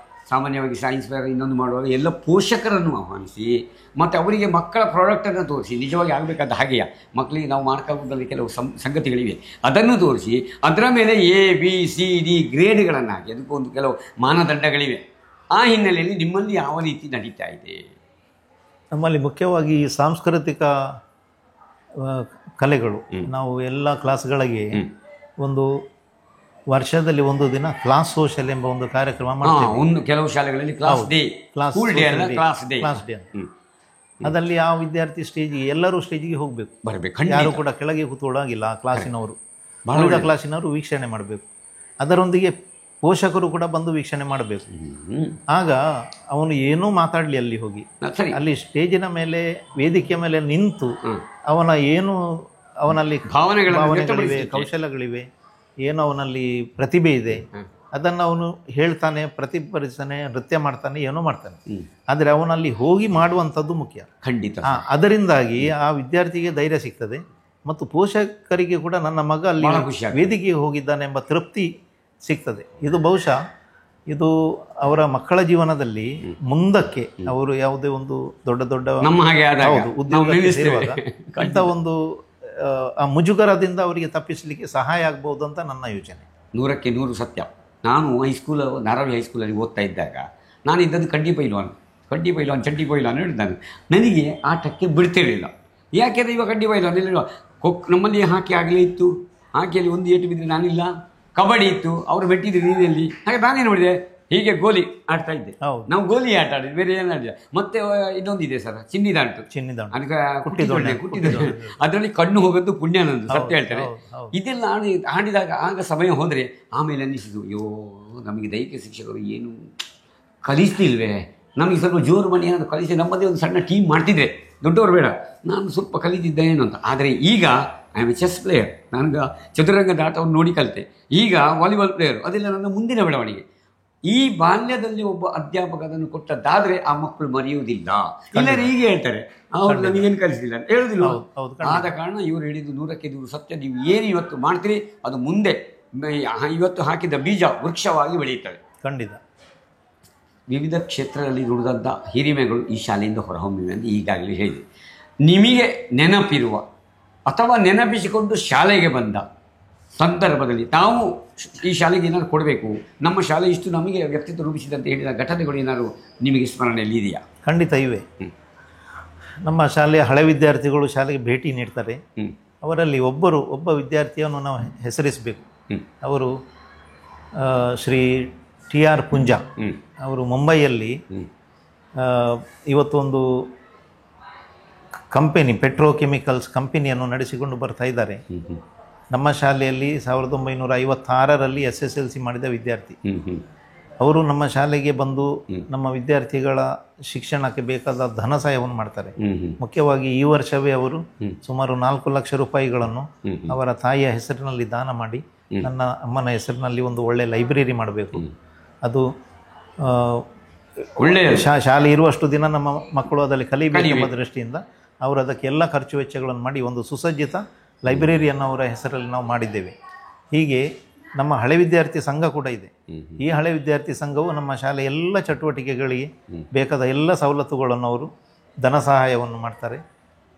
ಸಾಮಾನ್ಯವಾಗಿ ಸೈನ್ಸ್ ಫೇರ್ ಇನ್ನೊಂದು ಮಾಡುವಾಗ ಎಲ್ಲ ಪೋಷಕರನ್ನು ಆಹ್ವಾನಿಸಿ, ಮತ್ತು ಅವರಿಗೆ ಮಕ್ಕಳ ಪ್ರಾಡಕ್ಟನ್ನು ತೋರಿಸಿ, ನಿಜವಾಗಿ ಆಗಬೇಕಾದ ಹಾಗೆಯೇ ಮಕ್ಕಳಿಗೆ ನಾವು ಮಾರ್ಕದಲ್ಲಿ ಕೆಲವು ಸಂಗತಿಗಳಿವೆ, ಅದನ್ನು ತೋರಿಸಿ ಅದರ ಮೇಲೆ ABCD ಗ್ರೇಡ್ಗಳನ್ನು ಹಾಕಿ, ಅದಕ್ಕೊಂದು ಕೆಲವು ಮಾನದಂಡಗಳಿವೆ. ಆ ಹಿನ್ನೆಲೆಯಲ್ಲಿ ನಿಮ್ಮಲ್ಲಿ ಯಾವ ರೀತಿ ನಡೀತಾ ಇದೆ? ನಮ್ಮಲ್ಲಿ ಮುಖ್ಯವಾಗಿ ಸಾಂಸ್ಕೃತಿಕ ಕಲೆಗಳು, ನಾವು ಎಲ್ಲ ಕ್ಲಾಸ್ಗಳಿಗೆ ಒಂದು ವರ್ಷದಲ್ಲಿ ಒಂದು ದಿನ ಕ್ಲಾಸ್ ಸೋಷಲ್ ಎಂಬ ಒಂದು ಕಾರ್ಯಕ್ರಮ ಮಾಡ್ತೇವೆ. ಕೆಲವು ಶಾಲೆಗಳಲ್ಲಿ ಕ್ಲಾಸ್ ಡೇ ಅದರಲ್ಲಿ ಆ ವಿದ್ಯಾರ್ಥಿ ಸ್ಟೇಜಿಗೆ, ಎಲ್ಲರೂ ಸ್ಟೇಜಿಗೆ ಹೋಗಬೇಕು, ಬರಬೇಕು. ಯಾರು ಕೂಡ ಕೆಳಗೆ ಕೂತ್ಕೊಳ್ಳೋಗಿಲ್ಲ. ಕ್ಲಾಸಿನವರು, ಉಳಿದ ಕ್ಲಾಸಿನವರು ವೀಕ್ಷಣೆ ಮಾಡಬೇಕು. ಅದರೊಂದಿಗೆ ಪೋಷಕರು ಕೂಡ ಬಂದು ವೀಕ್ಷಣೆ ಮಾಡಬೇಕು. ಆಗ ಅವನು ಏನೂ ಮಾತಾಡಲಿ, ಅಲ್ಲಿ ಹೋಗಿ ಅಲ್ಲಿ ಸ್ಟೇಜಿನ ಮೇಲೆ, ವೇದಿಕೆಯ ಮೇಲೆ ನಿಂತು ಅವನ ಏನು ಅವನಲ್ಲಿ ಭಾವನೆಗಳಿವೆ, ಕೌಶಲ್ಯಗಳಿವೆ, ಏನು ಅವನಲ್ಲಿ ಪ್ರತಿಭೆ ಇದೆ, ಅದನ್ನು ಅವನು ಹೇಳ್ತಾನೆ, ಪ್ರತಿಫಲಿಸ್ತಾನೆ, ನೃತ್ಯ ಮಾಡ್ತಾನೆ, ಏನೋ ಮಾಡ್ತಾನೆ. ಆದರೆ ಅವನಲ್ಲಿ ಹೋಗಿ ಮಾಡುವಂಥದ್ದು ಮುಖ್ಯ. ಖಂಡಿತ. ಅದರಿಂದಾಗಿ ಆ ವಿದ್ಯಾರ್ಥಿಗೆ ಧೈರ್ಯ ಸಿಗ್ತದೆ ಮತ್ತು ಪೋಷಕರಿಗೆ ಕೂಡ ನನ್ನ ಮಗ ಅಲ್ಲಿ ವೇದಿಕೆಗೆ ಹೋಗಿದ್ದಾನೆ ಎಂಬ ತೃಪ್ತಿ ಸಿಗ್ತದೆ. ಇದು ಬಹುಶಃ ಇದು ಅವರ ಮಕ್ಕಳ ಜೀವನದಲ್ಲಿ ಮುಂದಕ್ಕೆ ಅವರು ಯಾವುದೇ ಒಂದು ದೊಡ್ಡ ಉದ್ಯೋಗಕ್ಕೆ ಸೇರುವಾಗ ಅಂತ ಒಂದು ಆ ಮುಜುಗರದಿಂದ ಅವರಿಗೆ ತಪ್ಪಿಸಲಿಕ್ಕೆ ಸಹಾಯ ಆಗ್ಬೋದು ಅಂತ ನನ್ನ ಯೋಚನೆ. 100ಕ್ಕೆ 100 ಸತ್ಯ. ನಾನು ನಾರಾವಿ ಹೈಸ್ಕೂಲಲ್ಲಿ ಓದ್ತಾ ಇದ್ದಾಗ ನಾನು ಇದ್ದದ್ದು ಚಡ್ಡಿ ಪೈಲ್ವಾನ್ ಹೇಳಿದ್ದಾನೆ. ನನಗೆ ಆಟಕ್ಕೆ ಬಿಡ್ತಿರಲಿಲ್ಲ. ಯಾಕೆಂದರೆ ಇವಾಗ ಕಡ್ಡಿ ಪೈಲ್ವಾನ್ ಇಲ್ಲ, ನಮ್ಮಲ್ಲಿ ಹಾಕಿ ಆಗಲೇ ಇತ್ತು. ಹಾಕಿಯಲ್ಲಿ ಒಂದು ಏಟು ಬಿದ್ದರೆ ನಾನಿಲ್ಲ. ಕಬಡ್ಡಿ ಇತ್ತು, ಅವರು ಮೆಟ್ಟಿದ್ರು ನೀರಲ್ಲಿ. ಹಾಗೆ ನಾನೇನು ಮಾಡಿದೆ, ಹೀಗೆ ಗೋಲಿ ಆಡ್ತಾ ಇದ್ದೆ. ನಾವು ಗೋಲಿ ಆಟ ಆಡಿದ್ವಿ, ಬೇರೆ ಏನು ಆಡಿದೆ. ಮತ್ತೆ ಇನ್ನೊಂದಿದೆ ಸರ್, ಚಿನ್ನಿದಾಂಟು. ಅದಕ್ಕೆ ಕುಟ್ಟಿದ್ದು ಅದರಲ್ಲಿ ಕಣ್ಣು ಹೋಗೋದು ಪುಣ್ಯ ನಂದು, ಸತ್ಯ ಹೇಳ್ತಾರೆ. ಇದೆಲ್ಲ ಆಡಿದಾಗ ಆಗ ಸಮಯ ಹೋದರೆ ಆಮೇಲೆ ಅನ್ನಿಸಿದ್ದು, ಅಯ್ಯೋ ನಮಗೆ ದೈಹಿಕ ಶಿಕ್ಷಕರು ಏನು ಕಲಿಸ್ತಿಲ್ವೇ, ನಮಗೆ ಸ್ವಲ್ಪ ಜೋರು ಮನೆ ಏನಾದರೂ ಕಲಿಸಿ ನಮ್ಮದೇ ಒಂದು ಸಣ್ಣ ಟೀಮ್ ಮಾಡ್ತಿದ್ದೆ, ದೊಡ್ಡವರು ಬೇಡ, ನಾನು ಸ್ವಲ್ಪ ಕಲಿತಿದ್ದೆ ಏನು ಅಂತ. ಆದರೆ ಈಗ I am A chess player, ನನಗೆ ಚದುರಂಗದ ಆಟವನ್ನು ನೋಡಿ ಕಲಿತೆ. ಈಗ ವಾಲಿಬಾಲ್ ಪ್ಲೇಯರು, ಅದೆಲ್ಲ ನನ್ನ ಮುಂದಿನ ಬೆಳವಣಿಗೆ. ಈ ಬಾಲ್ಯದಲ್ಲಿ ಒಬ್ಬ ಅಧ್ಯಾಪಕ ಅದನ್ನು ಕೊಟ್ಟದ್ದಾದರೆ ಆ ಮಕ್ಕಳು ಮರೆಯುವುದಿಲ್ಲ. ಇಲ್ಲರೂ ಹೀಗೆ ಹೇಳ್ತಾರೆ, ಅವ್ರು ನನಗೇನು ಕಲಿಸಿಲ್ಲ ಹೇಳುವುದಿಲ್ಲ. ಆದ ಕಾರಣ ಇವರು ಹೇಳಿದ್ದು 100ಕ್ಕೆ 100 ಸತ್ಯ. ನೀವು ಏನು ಇವತ್ತು ಮಾಡ್ತೀರಿ ಅದು ಮುಂದೆ ಇವತ್ತು ಹಾಕಿದ ಬೀಜ ವೃಕ್ಷವಾಗಿ ಬೆಳೆಯುತ್ತವೆ. ಖಂಡಿತ. ವಿವಿಧ ಕ್ಷೇತ್ರದಲ್ಲಿ ದುಡಿದಂಥ ಹಿರಿಮೆಗಳು ಈ ಶಾಲೆಯಿಂದ ಹೊರಹೊಮ್ಮಿವೆ ಅಂತ ಈಗಾಗಲೇ ಹೇಳಿದೆ. ನಿಮಗೆ ನೆನಪಿರುವ ಅಥವಾ ನೆನಪಿಸಿಕೊಂಡು ಶಾಲೆಗೆ ಬಂದ ಸಂದರ್ಭದಲ್ಲಿ ತಾವು ಈ ಶಾಲೆಗೆ ಏನಾದ್ರು ಕೊಡಬೇಕು, ನಮ್ಮ ಶಾಲೆ ಇಷ್ಟು ನಮಗೆ ವ್ಯಕ್ತಿತ್ವ ರೂಪಿಸಿದಂತೆ ಹೇಳಿದ ಘಟನೆಗಳು ಏನಾದ್ರು ನಿಮಗೆ ಸ್ಮರಣೆಯಲ್ಲಿ ಇದೆಯಾ? ಖಂಡಿತ ಇವೆ. ನಮ್ಮ ಶಾಲೆಯ ಹಳೆ ವಿದ್ಯಾರ್ಥಿಗಳು ಶಾಲೆಗೆ ಭೇಟಿ ನೀಡ್ತಾರೆ. ಅವರಲ್ಲಿ ಒಬ್ಬ ವಿದ್ಯಾರ್ಥಿಯನ್ನು ನಾವು ಹೆಸರಿಸಬೇಕು. ಅವರು ಶ್ರೀ TR ಪುಂಜಾ. ಅವರು ಮುಂಬೈಯಲ್ಲಿ ಇವತ್ತೊಂದು ಕಂಪೆನಿ, ಪೆಟ್ರೋಕೆಮಿಕಲ್ಸ್ ಕಂಪನಿಯನ್ನು ನಡೆಸಿಕೊಂಡು ಬರ್ತಾ ಇದ್ದಾರೆ. ನಮ್ಮ ಶಾಲೆಯಲ್ಲಿ 1956ರಲ್ಲಿ SSLC ಮಾಡಿದ ವಿದ್ಯಾರ್ಥಿ. ಅವರು ನಮ್ಮ ಶಾಲೆಗೆ ಬಂದು ನಮ್ಮ ವಿದ್ಯಾರ್ಥಿಗಳ ಶಿಕ್ಷಣಕ್ಕೆ ಬೇಕಾದ ಧನ ಸಹಾಯವನ್ನು ಮಾಡ್ತಾರೆ. ಮುಖ್ಯವಾಗಿ ಈ ವರ್ಷವೇ ಅವರು ಸುಮಾರು 4 ಲಕ್ಷ ರೂಪಾಯಿಗಳನ್ನು ಅವರ ತಾಯಿಯ ಹೆಸರಿನಲ್ಲಿ ದಾನ ಮಾಡಿ, ನನ್ನ ಅಮ್ಮನ ಹೆಸರಿನಲ್ಲಿ ಒಂದು ಒಳ್ಳೆ ಲೈಬ್ರರಿ ಮಾಡಬೇಕು, ಅದು ಒಳ್ಳೆಯ ಶಾಲೆ ಇರುವಷ್ಟು ದಿನ ನಮ್ಮ ಮಕ್ಕಳು ಅದರಲ್ಲಿ ಕಲಿಬೇಕು ಎಂಬ ದೃಷ್ಟಿಯಿಂದ ಅವರು ಅದಕ್ಕೆ ಎಲ್ಲ ಖರ್ಚು ವೆಚ್ಚಗಳನ್ನು ಮಾಡಿ ಒಂದು ಸುಸಜ್ಜಿತ ಲೈಬ್ರರಿಯನ್ ಅವರ ಹೆಸರಲ್ಲಿ ನಾವು ಮಾಡಿದ್ದೇವೆ. ಹೀಗೆ ನಮ್ಮ ಹಳೆ ವಿದ್ಯಾರ್ಥಿ ಸಂಘ ಕೂಡ ಇದೆ. ಈ ಹಳೆ ವಿದ್ಯಾರ್ಥಿ ಸಂಘವು ನಮ್ಮ ಶಾಲೆಯ ಎಲ್ಲ ಚಟುವಟಿಕೆಗಳಿಗೆ ಬೇಕಾದ ಎಲ್ಲ ಸವಲತ್ತುಗಳನ್ನು ಅವರು ಧನ ಸಹಾಯವನ್ನು ಮಾಡ್ತಾರೆ.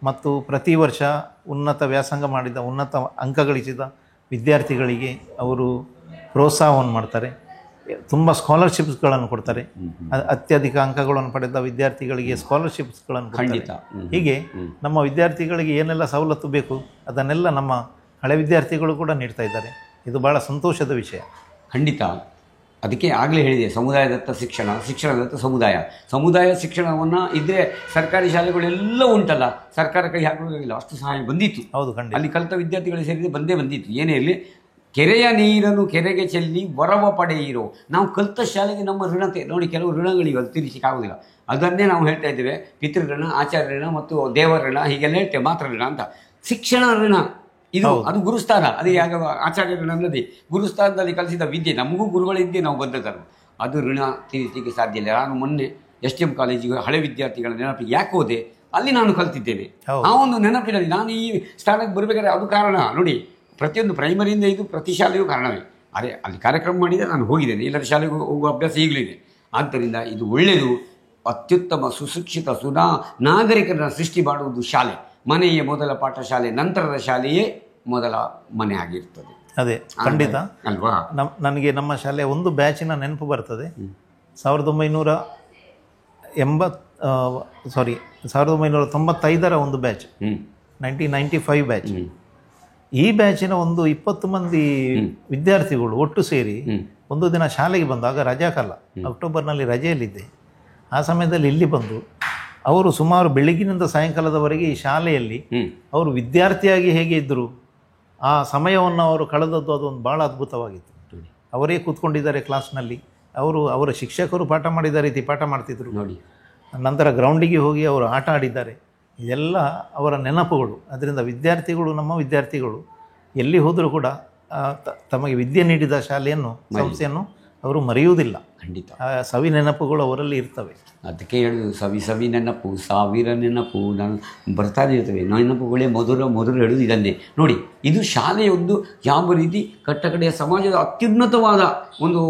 ಮತ್ತು ಪ್ರತಿ ವರ್ಷ ಉನ್ನತ ವ್ಯಾಸಂಗ ಮಾಡಿದ ಉನ್ನತ ಅಂಕ ಗಳಿಸಿದ ವಿದ್ಯಾರ್ಥಿಗಳಿಗೆ ಅವರು ಪ್ರೋತ್ಸಾಹವನ್ನು ಮಾಡ್ತಾರೆ. ತುಂಬ ಸ್ಕಾಲರ್ಶಿಪ್ಸ್ಗಳನ್ನು ಕೊಡ್ತಾರೆ. ಅತ್ಯಧಿಕ ಅಂಕಗಳನ್ನು ಪಡೆದ ವಿದ್ಯಾರ್ಥಿಗಳಿಗೆ ಸ್ಕಾಲರ್ಶಿಪ್ಸ್ಗಳನ್ನು ಕೊಡ್ತಾರೆ. ಹೀಗೆ ನಮ್ಮ ವಿದ್ಯಾರ್ಥಿಗಳಿಗೆ ಏನೆಲ್ಲ ಸವಲತ್ತು ಬೇಕು ಅದನ್ನೆಲ್ಲ ನಮ್ಮ ಹಳೆ ವಿದ್ಯಾರ್ಥಿಗಳು ಕೂಡ ನೀಡ್ತಾ ಇದ್ದಾರೆ. ಇದು ಭಾಳ ಸಂತೋಷದ ವಿಷಯ. ಖಂಡಿತ. ಅದಕ್ಕೆ ಆಗಲೇ ಹೇಳಿದೆ, ಸಮುದಾಯದತ್ತ ಶಿಕ್ಷಣ, ಶಿಕ್ಷಣದತ್ತ ಸಮುದಾಯ. ಸಮುದಾಯ ಶಿಕ್ಷಣವನ್ನು ಇದ್ದರೆ ಸರ್ಕಾರಿ ಶಾಲೆಗಳೆಲ್ಲ ಉಂಟಲ್ಲ, ಸರ್ಕಾರ ಕೈ ಹಾಕಬೇಕಾಗಿಲ್ಲ, ಅಷ್ಟು ಸಹಾಯ ಬಂದಿತ್ತು. ಹೌದು, ಖಂಡಿತ. ಅಲ್ಲಿ ಕಲಿತ ವಿದ್ಯಾರ್ಥಿಗಳು ಸೇರಿದೆ ಬಂದಿತ್ತು. ಏನೇ ಇರಲಿ, ಕೆರೆಯ ನೀರನ್ನು ಕೆರೆಗೆ ಚೆಲ್ಲಿ ವರವ ಪಡೆಯಿರೋ. ನಾವು ಕಲಿತ ಶಾಲೆಗೆ ನಮ್ಮ ಋಣತೆ ನೋಡಿ, ಕೆಲವು ಋಣಗಳಿಗೆ ಅದು ತೀರಿಸಲಿಕ್ಕಾಗೋದಿಲ್ಲ. ಅದನ್ನೇ ನಾವು ಹೇಳ್ತಾ ಇದ್ದೇವೆ, ಪಿತೃ ಋಣ, ಆಚಾರ್ಯ ಋಣ ಮತ್ತು ದೇವರ ಋಣ, ಹೀಗೆಲ್ಲ ಹೇಳ್ತೇವೆ. ಮಾತ್ರ ಋಣ ಅಂತ ಶಿಕ್ಷಣ ಋಣ ಇದು, ಅದು ಗುರುಸ್ಥಾನ. ಅದೇ ಆಗ ಆಚಾರ್ಯ ಋಣ ಅನ್ನೋದೇ ಗುರುಸ್ಥಾನದಲ್ಲಿ ಕಲಿಸಿದ ವಿದ್ಯೆ, ನಮಗೂ ಗುರುಗಳಿದ್ದೇ ನಾವು ಬಂದದರು. ಅದು ಋಣ ತೀರಿಸಲಿಕ್ಕೆ ಸಾಧ್ಯ ಇಲ್ಲ. ನಾನು ಮೊನ್ನೆ STM ಕಾಲೇಜಿಗೆ ಹಳೆ ವಿದ್ಯಾರ್ಥಿಗಳ ನೆನಪಿಗೆ ಯಾಕೆ ಹೋದೆ, ಅಲ್ಲಿ ನಾನು ಕಲ್ತಿದ್ದೇನೆ. ಆ ಒಂದು ನೆನಪಿನಲ್ಲಿ ನಾನು ಈ ಸ್ಥಾನಕ್ಕೆ ಬರಬೇಕಾದ್ರೆ ಅದು ಕಾರಣ ನೋಡಿ. ಪ್ರತಿಯೊಂದು ಪ್ರೈಮರಿಯಿಂದ ಇದು ಪ್ರತಿ ಶಾಲೆಯೂ ಕಾರಣವೇ. ಅದೇ ಅಲ್ಲಿ ಕಾರ್ಯಕ್ರಮ ಮಾಡಿದರೆ ನಾನು ಹೋಗಿದ್ದೇನೆ, ಎಲ್ಲರ ಶಾಲೆಗೂ ಹೋಗುವ ಅಭ್ಯಾಸ ಈಗಲೂ ಇದೆ. ಆದ್ದರಿಂದ ಇದು ಒಳ್ಳೆಯದು. ಅತ್ಯುತ್ತಮ ಸುಶಿಕ್ಷಿತ ನಾಗರಿಕರನ್ನು ಸೃಷ್ಟಿ ಮಾಡುವುದು ಶಾಲೆ. ಮನೆಯೇ ಮೊದಲ ಪಾಠಶಾಲೆ, ನಂತರದ ಶಾಲೆಯೇ ಮೊದಲ ಮನೆ ಆಗಿರ್ತದೆ. ಅದೇ ಖಂಡಿತ ಅಲ್ವಾ. ನನಗೆ ನಮ್ಮ ಶಾಲೆಯ ಒಂದು ಬ್ಯಾಚಿನ ನೆನಪು ಬರ್ತದೆ. 1995ರ ಒಂದು ಬ್ಯಾಚ್, 1995 ಬ್ಯಾಚ್. ಈ ಬ್ಯಾಚಿನ ಒಂದು 20 ಮಂದಿ ವಿದ್ಯಾರ್ಥಿಗಳು ಒಟ್ಟು ಸೇರಿ ಒಂದು ದಿನ ಶಾಲೆಗೆ ಬಂದು, ಆಗ ರಜಾಕಾಲ, ಅಕ್ಟೋಬರ್ನಲ್ಲಿ ರಜೆಯಲ್ಲಿದ್ದೆ. ಆ ಸಮಯದಲ್ಲಿ ಇಲ್ಲಿ ಬಂದು ಅವರು ಸುಮಾರು ಬೆಳಗಿನಿಂದ ಸಾಯಂಕಾಲದವರೆಗೆ ಈ ಶಾಲೆಯಲ್ಲಿ ಅವರು ವಿದ್ಯಾರ್ಥಿಯಾಗಿ ಹೇಗೆ ಇದ್ದರು, ಆ ಸಮಯವನ್ನು ಅವರು ಕಳೆದದ್ದು ಅದೊಂದು ಭಾಳ ಅದ್ಭುತವಾಗಿತ್ತು. ಅವರೇ ಕೂತ್ಕೊಂಡಿದ್ದಾರೆ ಕ್ಲಾಸ್ನಲ್ಲಿ, ಅವರ ಶಿಕ್ಷಕರು ಪಾಠ ಮಾಡಿದ ರೀತಿ ಪಾಠ ಮಾಡ್ತಿದ್ರು ನೋಡಿ. ನಂತರ ಗ್ರೌಂಡಿಗೆ ಹೋಗಿ ಅವರು ಆಟ ಆಡಿದ್ದಾರೆ. ಇದೆಲ್ಲ ಅವರ ನೆನಪುಗಳು. ಅದರಿಂದ ವಿದ್ಯಾರ್ಥಿಗಳು, ನಮ್ಮ ವಿದ್ಯಾರ್ಥಿಗಳು ಎಲ್ಲಿ ಹೋದರೂ ಕೂಡ ತಮಗೆ ವಿದ್ಯೆ ನೀಡಿದ ಶಾಲೆಯನ್ನು, ಸಂಸ್ಥೆಯನ್ನು ಅವರು ಮರೆಯುವುದಿಲ್ಲ. ಖಂಡಿತ ಆ ಸವಿ ನೆನಪುಗಳು ಅವರಲ್ಲಿ ಇರ್ತವೆ. ಅದಕ್ಕೆ ಹೇಳೋದು, ಸವಿ ನೆನಪು, ಸಾವಿರ ನೆನಪು ನಾನು ಬರ್ತಾನೆ ಇರ್ತವೆ. ನೆನಪುಗಳೇ ಮೊದಲು ಹೇಳೋದು ಇದನ್ನೇ ನೋಡಿ. ಇದು ಶಾಲೆಯೊಂದು ಯಾವ ರೀತಿ ಕಟ್ಟಕಡೆಯ ಸಮಾಜದ ಅತ್ಯುನ್ನತವಾದ ಒಂದು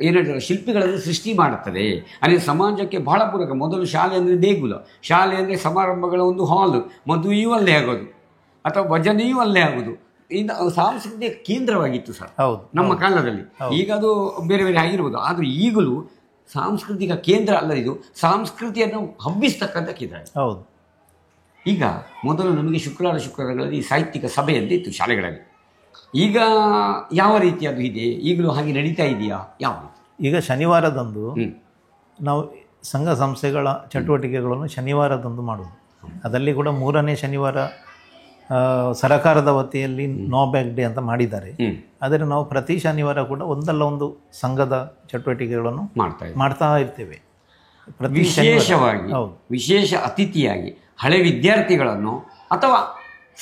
ಏನು ಹೇಳ್ತಾರೆ ಶಿಲ್ಪಿಗಳನ್ನು ಸೃಷ್ಟಿ ಮಾಡುತ್ತದೆ. ಅಲ್ಲಿ ಸಮಾಜಕ್ಕೆ ಬಹಳ ಪೂರಕ. ಮೊದಲು ಶಾಲೆ ಅಂದರೆ ದೇಗುಲ, ಶಾಲೆ ಅಂದರೆ ಸಮಾರಂಭಗಳ ಒಂದು ಹಾಲ್, ಮದುವೆಯೂ ಅಲ್ಲೇ ಆಗೋದು ಅಥವಾ ಭಜನೆಯೂ ಅಲ್ಲೇ ಆಗೋದು. ಇದು ಸಾಂಸ್ಕೃತಿಕ ಕೇಂದ್ರವಾಗಿತ್ತು ಸರ್ ನಮ್ಮ ಕಾಲದಲ್ಲಿ. ಈಗ ಅದು ಬೇರೆ ಬೇರೆ ಆಗಿರ್ಬೋದು, ಆದರೆ ಈಗಲೂ ಸಾಂಸ್ಕೃತಿಕ ಕೇಂದ್ರ ಅಲ್ಲ, ಇದು ಸಂಸ್ಕೃತಿಯನ್ನು ಹಬ್ಬಿಸ್ತಕ್ಕಂಥ ಕೇಂದ್ರ. ಹೌದು. ಈಗ ಮೊದಲು ನಮಗೆ ಶುಕ್ರವಾರಗಳಲ್ಲಿ ಸಾಹಿತ್ಯಿಕ ಸಭೆ ಅಂತ ಇತ್ತು ಶಾಲೆಗಳಲ್ಲಿ. ಈಗ ಯಾವ ರೀತಿ ಅದು ಇದೆ, ಈಗಲೂ ಹಾಗೆ ನಡೀತಾ ಇದೆಯಾ? ಯಾವ ಈಗ ಶನಿವಾರದಂದು ನಾವು ಸಂಘ ಸಂಸ್ಥೆಗಳ ಚಟುವಟಿಕೆಗಳನ್ನು ಶನಿವಾರದಂದು ಮಾಡುವುದು. ಅದರಲ್ಲಿ ಕೂಡ 3ನೇ ಶನಿವಾರ ಸರಕಾರದ ವತಿಯಲ್ಲಿ ನೋ ಬ್ಯಾಗ್ ಡೇ ಅಂತ ಮಾಡಿದ್ದಾರೆ. ಆದರೆ ನಾವು ಪ್ರತಿ ಶನಿವಾರ ಕೂಡ ಒಂದಲ್ಲ ಒಂದು ಸಂಘದ ಚಟುವಟಿಕೆಗಳನ್ನು ಮಾಡ್ತಾ ಇರ್ತೇವೆ. ವಿಶೇಷವಾಗಿ ವಿಶೇಷ ಅತಿಥಿಯಾಗಿ ಹಳೆ ವಿದ್ಯಾರ್ಥಿಗಳನ್ನು ಅಥವಾ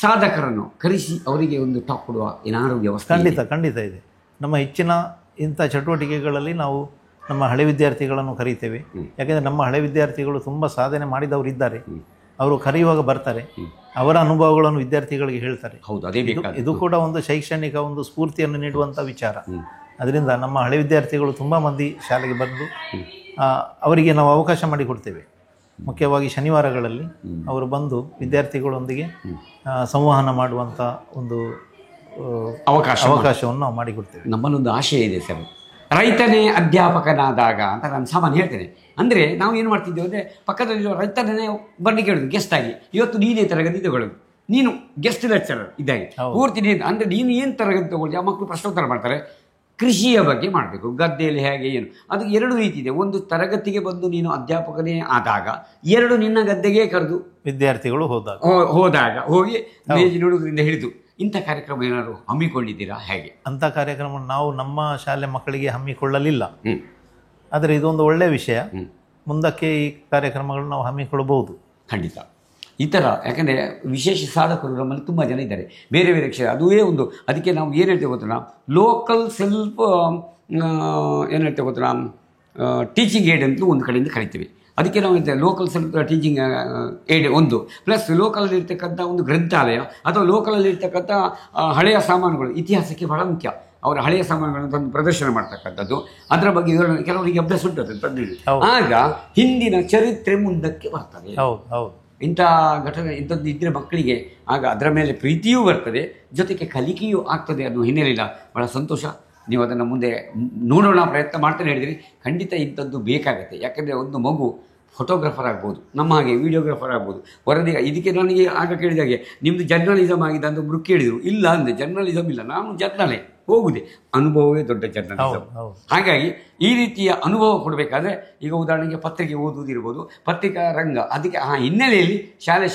ಸಾಧಕರನ್ನು ಕರೆಸಿ ಅವರಿಗೆ ಒಂದು ಟಾಕ್ ಕೊಡುವ ಏನಾದರೂ ವ್ಯವಸ್ಥೆ ಖಂಡಿತ ಇದೆ. ನಮ್ಮ ಹೆಚ್ಚಿನ ಇಂಥ ಚಟುವಟಿಕೆಗಳಲ್ಲಿ ನಾವು ನಮ್ಮ ಹಳೆ ವಿದ್ಯಾರ್ಥಿಗಳನ್ನು ಕರೀತೇವೆ. ಯಾಕೆಂದರೆ ನಮ್ಮ ಹಳೆ ವಿದ್ಯಾರ್ಥಿಗಳು ತುಂಬ ಸಾಧನೆ ಮಾಡಿದವರಿದ್ದಾರೆ. ಅವರು ಕರೆಯುವಾಗ ಬರ್ತಾರೆ, ಅವರ ಅನುಭವಗಳನ್ನು ವಿದ್ಯಾರ್ಥಿಗಳಿಗೆ ಹೇಳ್ತಾರೆ. ಇದು ಕೂಡ ಒಂದು ಶೈಕ್ಷಣಿಕ ಒಂದು ಸ್ಫೂರ್ತಿಯನ್ನು ನೀಡುವಂಥ ವಿಚಾರ. ಅದರಿಂದ ನಮ್ಮ ಹಳೆ ವಿದ್ಯಾರ್ಥಿಗಳು ತುಂಬ ಮಂದಿ ಶಾಲೆಗೆ ಬಂದು ಅವರಿಗೆ ನಾವು ಅವಕಾಶ ಮಾಡಿಕೊಡ್ತೇವೆ. ಮುಖ್ಯವಾಗಿ ಶನಿವಾರಗಳಲ್ಲಿ ಅವರು ಬಂದು ವಿದ್ಯಾರ್ಥಿಗಳೊಂದಿಗೆ ಸಂವಹನ ಮಾಡುವಂಥ ಒಂದು ಅವಕಾಶವನ್ನು ನಾವು ಮಾಡಿಕೊಡ್ತೇವೆ. ನಮ್ಮಲ್ಲೊಂದು ಆಶಯ ಇದೆ ಸರ್, ರೈತನೇ ಅಧ್ಯಾಪಕನಾದಾಗ ಅಂತ ನಾನು ಸಾಮಾನ್ಯ ಹೇಳ್ತೇನೆ. ಅಂದರೆ ನಾವು ಏನು ಮಾಡ್ತಿದ್ದೇವೆ ಅಂದರೆ ಪಕ್ಕದಲ್ಲಿರೋ ರೈತನೇ ಬರಲಿಕ್ಕೆ ಹೇಳೋದು ಗೆಸ್ಟ್ ಆಗಿ, ಇವತ್ತು ನೀನೇ ತರಗತಿ ತಗೊಳ್ಳೋದು, ನೀನು ಗೆಸ್ಟ್ ಲೆಕ್ಚರರ್ ಇದ್ದಾಗೆ ಪೂರ್ತಿ ನೀನು. ಅಂದರೆ ನೀನು ಏನು ತರಗತಿ ತಗೊಳ್ಳಿ, ಆ ಮಕ್ಕಳು ಪ್ರಶ್ನೋತ್ತರ ಮಾಡ್ತಾರೆ. ಕೃಷಿಯ ಬಗ್ಗೆ ಮಾಡಬೇಕು, ಗದ್ದೆಯಲ್ಲಿ ಹೇಗೆ ಏನು, ಅದಕ್ಕೆ 2 ರೀತಿ ಇದೆ. ಒಂದು ತರಗತಿಗೆ ಬಂದು ನೀನು ಅಧ್ಯಾಪಕನೇ ಆದಾಗ, 2 ನಿನ್ನ ಗದ್ದೆಗೆ ಕರೆದು ವಿದ್ಯಾರ್ಥಿಗಳು ಹೋದಾಗ ಹೋಗಿ ಮೇಜ್ ನೋಡೋದ್ರಿಂದ ಹಿಡಿದು ಇಂಥ ಕಾರ್ಯಕ್ರಮ ಏನಾದ್ರು ಹಮ್ಮಿಕೊಂಡಿದ್ದೀರಾ? ಹೇಗೆ ಅಂಥ ಕಾರ್ಯಕ್ರಮ ನಾವು ನಮ್ಮ ಶಾಲೆ ಮಕ್ಕಳಿಗೆ ಹಮ್ಮಿಕೊಳ್ಳಲಿಲ್ಲ. ಆದರೆ ಇದೊಂದು ಒಳ್ಳೆಯ ವಿಷಯ. ಮುಂದಕ್ಕೆ ಈ ಕಾರ್ಯಕ್ರಮಗಳು ನಾವು ಹಮ್ಮಿಕೊಳ್ಳಬಹುದು. ಖಂಡಿತ ಈ ಥರ. ಯಾಕಂದರೆ ವಿಶೇಷ ಸಾಧಕರು ನಮ್ಮಲ್ಲಿ ತುಂಬ ಜನ ಇದ್ದಾರೆ, ಬೇರೆ ಬೇರೆ ಕ್ಷೇತ್ರ. ಅದುವೇ ಒಂದು. ಅದಕ್ಕೆ ನಾವು ಏನು ಹೇಳ್ತೇವೆ ಗೊತ್ತಾ, ಲೋಕಲ್ ಸೆಲ್ಫ್ ಏನು ಹೇಳ್ತೇವೆ ಗೊತ್ತಾ, ಟೀಚಿಂಗ್ ಏಡ್ ಅಂತಲೂ ಒಂದು ಕಡೆಯಿಂದ ಕರಿತೀವಿ. ಅದಕ್ಕೆ ನಾವು ಹೇಳ್ತೇವೆ ಲೋಕಲ್ ಸೆಲ್ಫ್ ಟೀಚಿಂಗ್ ಏಡ್ ಒಂದು, ಪ್ಲಸ್ ಲೋಕಲಲ್ಲಿ ಇರ್ತಕ್ಕಂಥ ಒಂದು ಗ್ರಂಥಾಲಯ ಅಥವಾ ಲೋಕಲಲ್ಲಿ ಇರ್ತಕ್ಕಂಥ ಹಳೆಯ ಸಾಮಾನುಗಳು ಇತಿಹಾಸಕ್ಕೆ ಬಹಳ ಮುಖ್ಯ. ಅವರ ಹಳೆಯ ಸಾಮಾನುಗಳನ್ನು ತಂದು ಪ್ರದರ್ಶನ ಮಾಡ್ತಕ್ಕಂಥದ್ದು, ಅದರ ಬಗ್ಗೆ ವಿವರಣೆ ಕೆಲವರಿಗೆ ಅಭ್ಯಾಸ ಉಂಟು ತಂದಿದೆ. ಆಗ ಹಿಂದಿನ ಚರಿತ್ರೆ ಮುಂದಕ್ಕೆ ಬರ್ತದೆ. ಇಂಥ ಘಟನೆ ಇಂಥದ್ದು ಇದ್ದರೆ ಮಕ್ಕಳಿಗೆ ಆಗ ಅದರ ಮೇಲೆ ಪ್ರೀತಿಯೂ ಬರ್ತದೆ, ಜೊತೆಗೆ ಕಲಿಕೆಯೂ ಆಗ್ತದೆ ಅನ್ನೋ ಹಿನ್ನೆಲೆಯಿಂದ ಬಹಳ ಸಂತೋಷ. ನೀವು ಅದನ್ನು ಮುಂದೆ ನೋಡೋಣ ಪ್ರಯತ್ನ ಮಾಡ್ತಾನೆ ಹೇಳಿದಿರಿ. ಖಂಡಿತ ಇಂಥದ್ದು ಬೇಕಾಗುತ್ತೆ. ಯಾಕೆಂದರೆ ಒಂದು ಮಗು ಫೋಟೋಗ್ರಾಫರ್ ಆಗ್ಬೋದು, ನಮ್ಮ ಹಾಗೆ ವಿಡಿಯೋಗ್ರಾಫರ್ ಆಗ್ಬೋದು, ವರದಿ. ಇದಕ್ಕೆ ನನಗೆ ಆಗ ಕೇಳಿದಾಗೆ ನಿಮ್ಮದು ಜರ್ನಲಿಸಮ್ ಆಗಿದೆ ಅಂತ ಒಬ್ರು ಕೇಳಿದರು. ಇಲ್ಲ ಅಂದೆ, ಜರ್ನಲಿಸಮ್ ಇಲ್ಲ, ನಾನು ಜರ್ನಲೇ ಹೋಗುದೆ, ಅನುಭವವೇ ದೊಡ್ಡ ಜರ್ನಲಿಸಮ್. ಹಾಗಾಗಿ ಈ ರೀತಿಯ ಅನುಭವ ಕೊಡಬೇಕಾದ್ರೆ ಈಗ ಉದಾಹರಣೆಗೆ ಪತ್ರಿಕೆ ಓದುವುದಿರ್ಬೋದು, ಪತ್ರಿಕಾ ರಂಗ, ಅದಕ್ಕೆ ಆ ಹಿನ್ನೆಲೆಯಲ್ಲಿ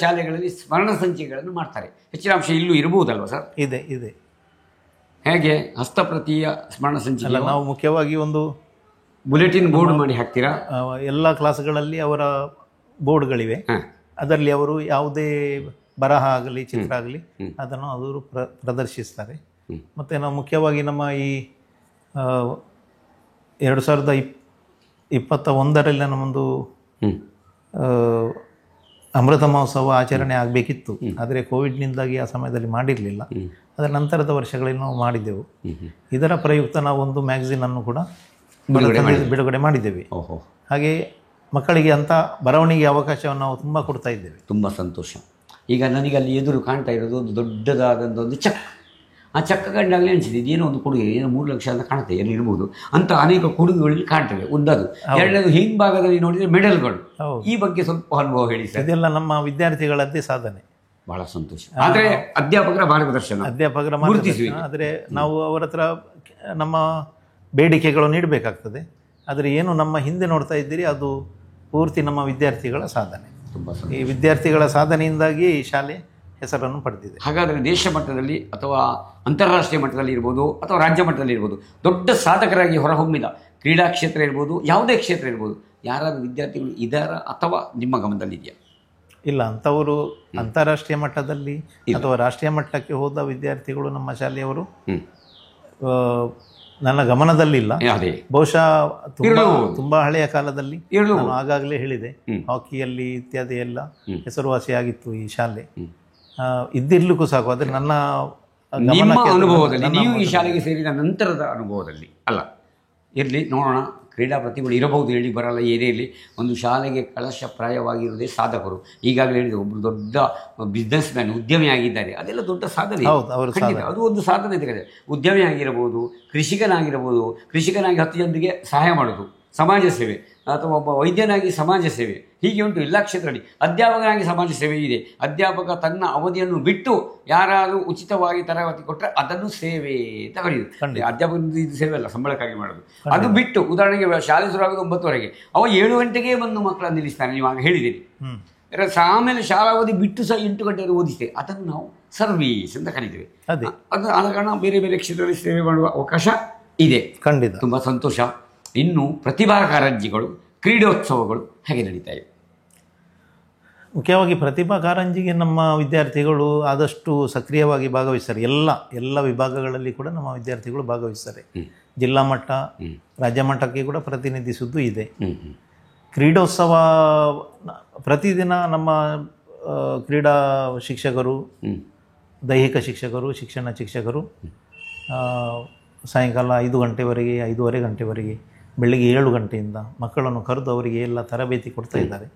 ಶಾಲೆಗಳಲ್ಲಿ ಸ್ಮರಣ ಸಂಚಿಕೆಗಳನ್ನು ಮಾಡ್ತಾರೆ. ಹೆಚ್ಚಿನ ಅಂಶ ಇಲ್ಲೂ ಇರಬಹುದಲ್ವ ಸರ್? ಇದೆ ಇದೆ. ಹೇಗೆ ಹಸ್ತಪ್ರತಿಯ ಸ್ಮರಣ ಸಂಚಿಕೆ? ನಾವು ಮುಖ್ಯವಾಗಿ ಒಂದು ಬುಲೆಟಿನ್ ಬೋರ್ಡ್ ಮಾಡಿ ಹಾಕ್ತೀರಾ? ಎಲ್ಲ ಕ್ಲಾಸ್ಗಳಲ್ಲಿ ಅವರ ಬೋರ್ಡ್ಗಳಿವೆ. ಅದರಲ್ಲಿ ಅವರು ಯಾವುದೇ ಬರಹ ಆಗಲಿ ಚಿತ್ರ ಆಗಲಿ ಅದನ್ನು ಅವರು ಪ್ರದರ್ಶಿಸ್ತಾರೆ. ಮತ್ತು ನಾವು ಮುಖ್ಯವಾಗಿ ನಮ್ಮ ಈ 2021ರಲ್ಲಿ ನಮ್ಮೊಂದು ಅಮೃತ ಮಹೋತ್ಸವ ಆಚರಣೆ ಆಗಬೇಕಿತ್ತು. ಆದರೆ ಕೋವಿಡ್ನಿಂದಾಗಿ ಆ ಸಮಯದಲ್ಲಿ ಮಾಡಿರಲಿಲ್ಲ. ಅದರ ನಂತರದ ವರ್ಷಗಳಲ್ಲಿ ನಾವು ಮಾಡಿದ್ದೆವು. ಇದರ ಪ್ರಯುಕ್ತ ನಾವು ಒಂದು ಮ್ಯಾಗಝೀನನ್ನು ಕೂಡ ಬಿಡುಗಡೆ ಮಾಡಿದ್ದೇವೆ. ಹಾಗೆ ಮಕ್ಕಳಿಗೆ ಅಂಥ ಬರವಣಿಗೆ ಅವಕಾಶವನ್ನು ನಾವು ತುಂಬ ಕೊಡ್ತಾ ಇದ್ದೇವೆ. ತುಂಬ ಸಂತೋಷ. ಈಗ ನನಗೆ ಅಲ್ಲಿ ಎದುರು ಕಾಣ್ತಾ ಇರೋದು ಒಂದು ದೊಡ್ಡದಾದಂಥ ಒಂದು ಚೆಕ್. ಆ ಚೆಕ್ ಕಂಡಾಗಲೇ ಅನಿಸಿದೆ ಇದೇನೋ ಒಂದು ಕೊಡುಗೆ, ಏನೋ 3 ಲಕ್ಷ ಅಂತ ಕಾಣುತ್ತೆ, ಎಲ್ಲಿ ಇರ್ಬೋದು ಅಂತ ಅನೇಕ ಕೊಡುಗೆಗಳಲ್ಲಿ ಕಾಣ್ತವೆ. ಒಂದದು. ಎರಡನೇದು ಹಿಂಭಾಗದಲ್ಲಿ ನೋಡಿದರೆ ಮೆಡಲ್ಗಳು. ಈ ಬಗ್ಗೆ ಸ್ವಲ್ಪ ಅನುಭವ ಹೇಳಿ ಸರ್. ಇದೆಲ್ಲ ನಮ್ಮ ವಿದ್ಯಾರ್ಥಿಗಳದ್ದೇ ಸಾಧನೆ. ಬಹಳ ಸಂತೋಷ. ಆದರೆ ಅಧ್ಯಾಪಕರ ಮಾರ್ಗದರ್ಶನ. ಆದರೆ ನಾವು ಅವರ ಹತ್ರ ನಮ್ಮ ಬೇಡಿಕೆಗಳು ನೀಡಬೇಕಾಗ್ತದೆ. ಆದರೆ ಏನು ನಮ್ಮ ಹಿಂದೆ ನೋಡ್ತಾ ಇದ್ದೀರಿ ಅದು ಪೂರ್ತಿ ನಮ್ಮ ವಿದ್ಯಾರ್ಥಿಗಳ ಸಾಧನೆ. ಈ ವಿದ್ಯಾರ್ಥಿಗಳ ಸಾಧನೆಯಿಂದಾಗಿ ಈ ಶಾಲೆ ಹೆಸರನ್ನು ಪಡೆದಿದೆ. ಹಾಗಾದರೆ ದೇಶ ಮಟ್ಟದಲ್ಲಿ ಅಥವಾ ಅಂತಾರಾಷ್ಟ್ರೀಯ ಮಟ್ಟದಲ್ಲಿ ಇರ್ಬೋದು ಅಥವಾ ರಾಜ್ಯ ಮಟ್ಟದಲ್ಲಿ ಇರ್ಬೋದು ದೊಡ್ಡ ಸಾಧಕರಾಗಿ ಹೊರಹೊಮ್ಮಿದ ಕ್ರೀಡಾ ಕ್ಷೇತ್ರ ಇರ್ಬೋದು, ಯಾವುದೇ ಕ್ಷೇತ್ರ ಇರ್ಬೋದು, ಯಾರಾದರೂ ವಿದ್ಯಾರ್ಥಿಗಳು ಇದ್ದಾರಾ ಅಥವಾ ನಿಮ್ಮ ಗಮನದಲ್ಲಿ ಇದೆಯಾ? ಇಲ್ಲ, ಅಂಥವರು ಅಂತಾರಾಷ್ಟ್ರೀಯ ಮಟ್ಟದಲ್ಲಿ ಅಥವಾ ರಾಷ್ಟ್ರೀಯ ಮಟ್ಟಕ್ಕೆ ಹೋದ ವಿದ್ಯಾರ್ಥಿಗಳು ನಮ್ಮ ಶಾಲೆಯವರು ನನ್ನ ಗಮನದಲ್ಲಿಲ್ಲ. ಬಹುಶಃ ತುಂಬಾ ಹಳೆಯ ಕಾಲದಲ್ಲಿ ನಾನು ಆಗಾಗಲೇ ಹೇಳಿದೆ, ಹಾಕಿಯಲ್ಲಿ ಇತ್ಯಾದಿ ಎಲ್ಲ ಹೆಸರುವಾಸಿಯಾಗಿತ್ತು ಈ ಶಾಲೆ. ಇದ್ದಿರ್ಲಿಕ್ಕೂ ಸಾಕು. ಆದರೆ ನನ್ನ ಅನುಭವದಲ್ಲಿ, ನೀವು ಈ ಶಾಲೆಗೆ ಸೇರಿದ ನಂತರದ ಅನುಭವದಲ್ಲಿ ಅಲ್ಲ, ಇರಲಿ ನೋಡೋಣ, ಕ್ರೀಡಾ ಪ್ರತಿಭೆಗಳು ಇರಬಹುದು, ಹೇಳಿ ಬರಲ್ಲ, ಏನೇ ಇರಲಿ. ಒಂದು ಶಾಲೆಗೆ ಕಳಶಪ್ರಾಯವಾಗಿರುವುದೇ ಸಾಧಕರು. ಈಗಾಗಲೇ ಹೇಳಿದೆ, ಒಬ್ಬರು ದೊಡ್ಡ ಬಿಸ್ನೆಸ್ ಮ್ಯಾನ್, ಉದ್ಯಮಿ ಆಗಿದ್ದಾರೆ, ಅದೆಲ್ಲ ದೊಡ್ಡ ಸಾಧನೆ. ಅದು ಒಂದು ಸಾಧನೆ ತೆಗೆದೆ. ಉದ್ಯಮಿ ಆಗಿರಬಹುದು, ಕೃಷಿಕನಾಗಿರಬಹುದು, ಕೃಷಿಕನಾಗಿ 10 ಜನರಿಗೆ ಸಹಾಯ ಮಾಡೋದು, ಸಮಾಜ ಸೇವೆ, ಅಥವಾ ಒಬ್ಬ ವೈದ್ಯನಾಗಿ ಸಮಾಜ ಸೇವೆ, ಹೀಗೆ ಉಂಟು ಎಲ್ಲ ಕ್ಷೇತ್ರದಲ್ಲಿ. ಅಧ್ಯಾಪಕನಾಗಿ ಸಮಾಜ ಸೇವೆ ಇದೆ. ಅಧ್ಯಾಪಕ ತನ್ನ ಅವಧಿಯನ್ನು ಬಿಟ್ಟು ಯಾರಾದರೂ ಉಚಿತವಾಗಿ ತರಗತಿ ಕೊಟ್ಟರೆ ಅದನ್ನು ಸೇವೆ ಅಂತ ಕರೆಯುವುದು. ಅಧ್ಯಾಪಕ ಇದು ಸೇವೆ ಅಲ್ಲ, ಸಂಬಳಕ್ಕಾಗಿ ಮಾಡೋದು. ಅದು ಬಿಟ್ಟು ಉದಾಹರಣೆಗೆ ಶಾಲೆ ಶುರುವಾಗೋದು 9 ಅವ 7 ಗಂಟೆಗೆ ಬಂದು ಮಕ್ಕಳನ್ನು ನಿಲ್ಲಿಸ್ತಾನೆ, ನೀವು ಆಗ ಹೇಳಿದ್ದೀರಿ. ಆಮೇಲೆ ಶಾಲಾ ಅವಧಿ ಬಿಟ್ಟು ಸಹ 8 ಗಂಟೆಗೆ ಓದಿಸ್ತೇವೆ. ಅದನ್ನು ನಾವು ಸರ್ವೀಸ್ ಅಂತ ಕರೀತೇವೆ. ಅದು ಆದ ಕಾರಣ ಬೇರೆ ಬೇರೆ ಕ್ಷೇತ್ರದಲ್ಲಿ ಸೇವೆ ಮಾಡುವ ಅವಕಾಶ ಇದೆ. ಖಂಡಿತ ತುಂಬ ಸಂತೋಷ. ಇನ್ನು ಪ್ರತಿಭಾ ಕಾರಂಜಿಗಳು, ಕ್ರೀಡೋತ್ಸವಗಳು ಹೇಗೆ ನಡೀತಾ ಇವೆ? ಮುಖ್ಯವಾಗಿ ಪ್ರತಿಭಾ ಕಾರಂಜಿಗೆ ನಮ್ಮ ವಿದ್ಯಾರ್ಥಿಗಳು ಆದಷ್ಟು ಸಕ್ರಿಯವಾಗಿ ಭಾಗವಹಿಸ್ತಾರೆ. ಎಲ್ಲ ವಿಭಾಗಗಳಲ್ಲಿ ಕೂಡ ನಮ್ಮ ವಿದ್ಯಾರ್ಥಿಗಳು ಭಾಗವಹಿಸ್ತಾರೆ. ಜಿಲ್ಲಾ ಮಟ್ಟ, ರಾಜ್ಯ ಮಟ್ಟಕ್ಕೆ ಕೂಡ ಪ್ರತಿನಿಧಿಸುವುದು ಇದೆ. ಕ್ರೀಡೋತ್ಸವ ಪ್ರತಿದಿನ ನಮ್ಮ ಕ್ರೀಡಾ ಶಿಕ್ಷಕರು, ದೈಹಿಕ ಶಿಕ್ಷಕರು, ಶಿಕ್ಷಣ ಶಿಕ್ಷಕರು ಸಾಯಂಕಾಲ 5 ಗಂಟೆವರೆಗೆ, 5:30 ಗಂಟೆವರೆಗೆ, ಬೆಳಗ್ಗೆ 7 ಗಂಟೆಯಿಂದ ಮಕ್ಕಳನ್ನು ಕರೆದು ಅವರಿಗೆ ಎಲ್ಲ ತರಬೇತಿ ಕೊಡ್ತಾ ಇದ್ದಾರೆ.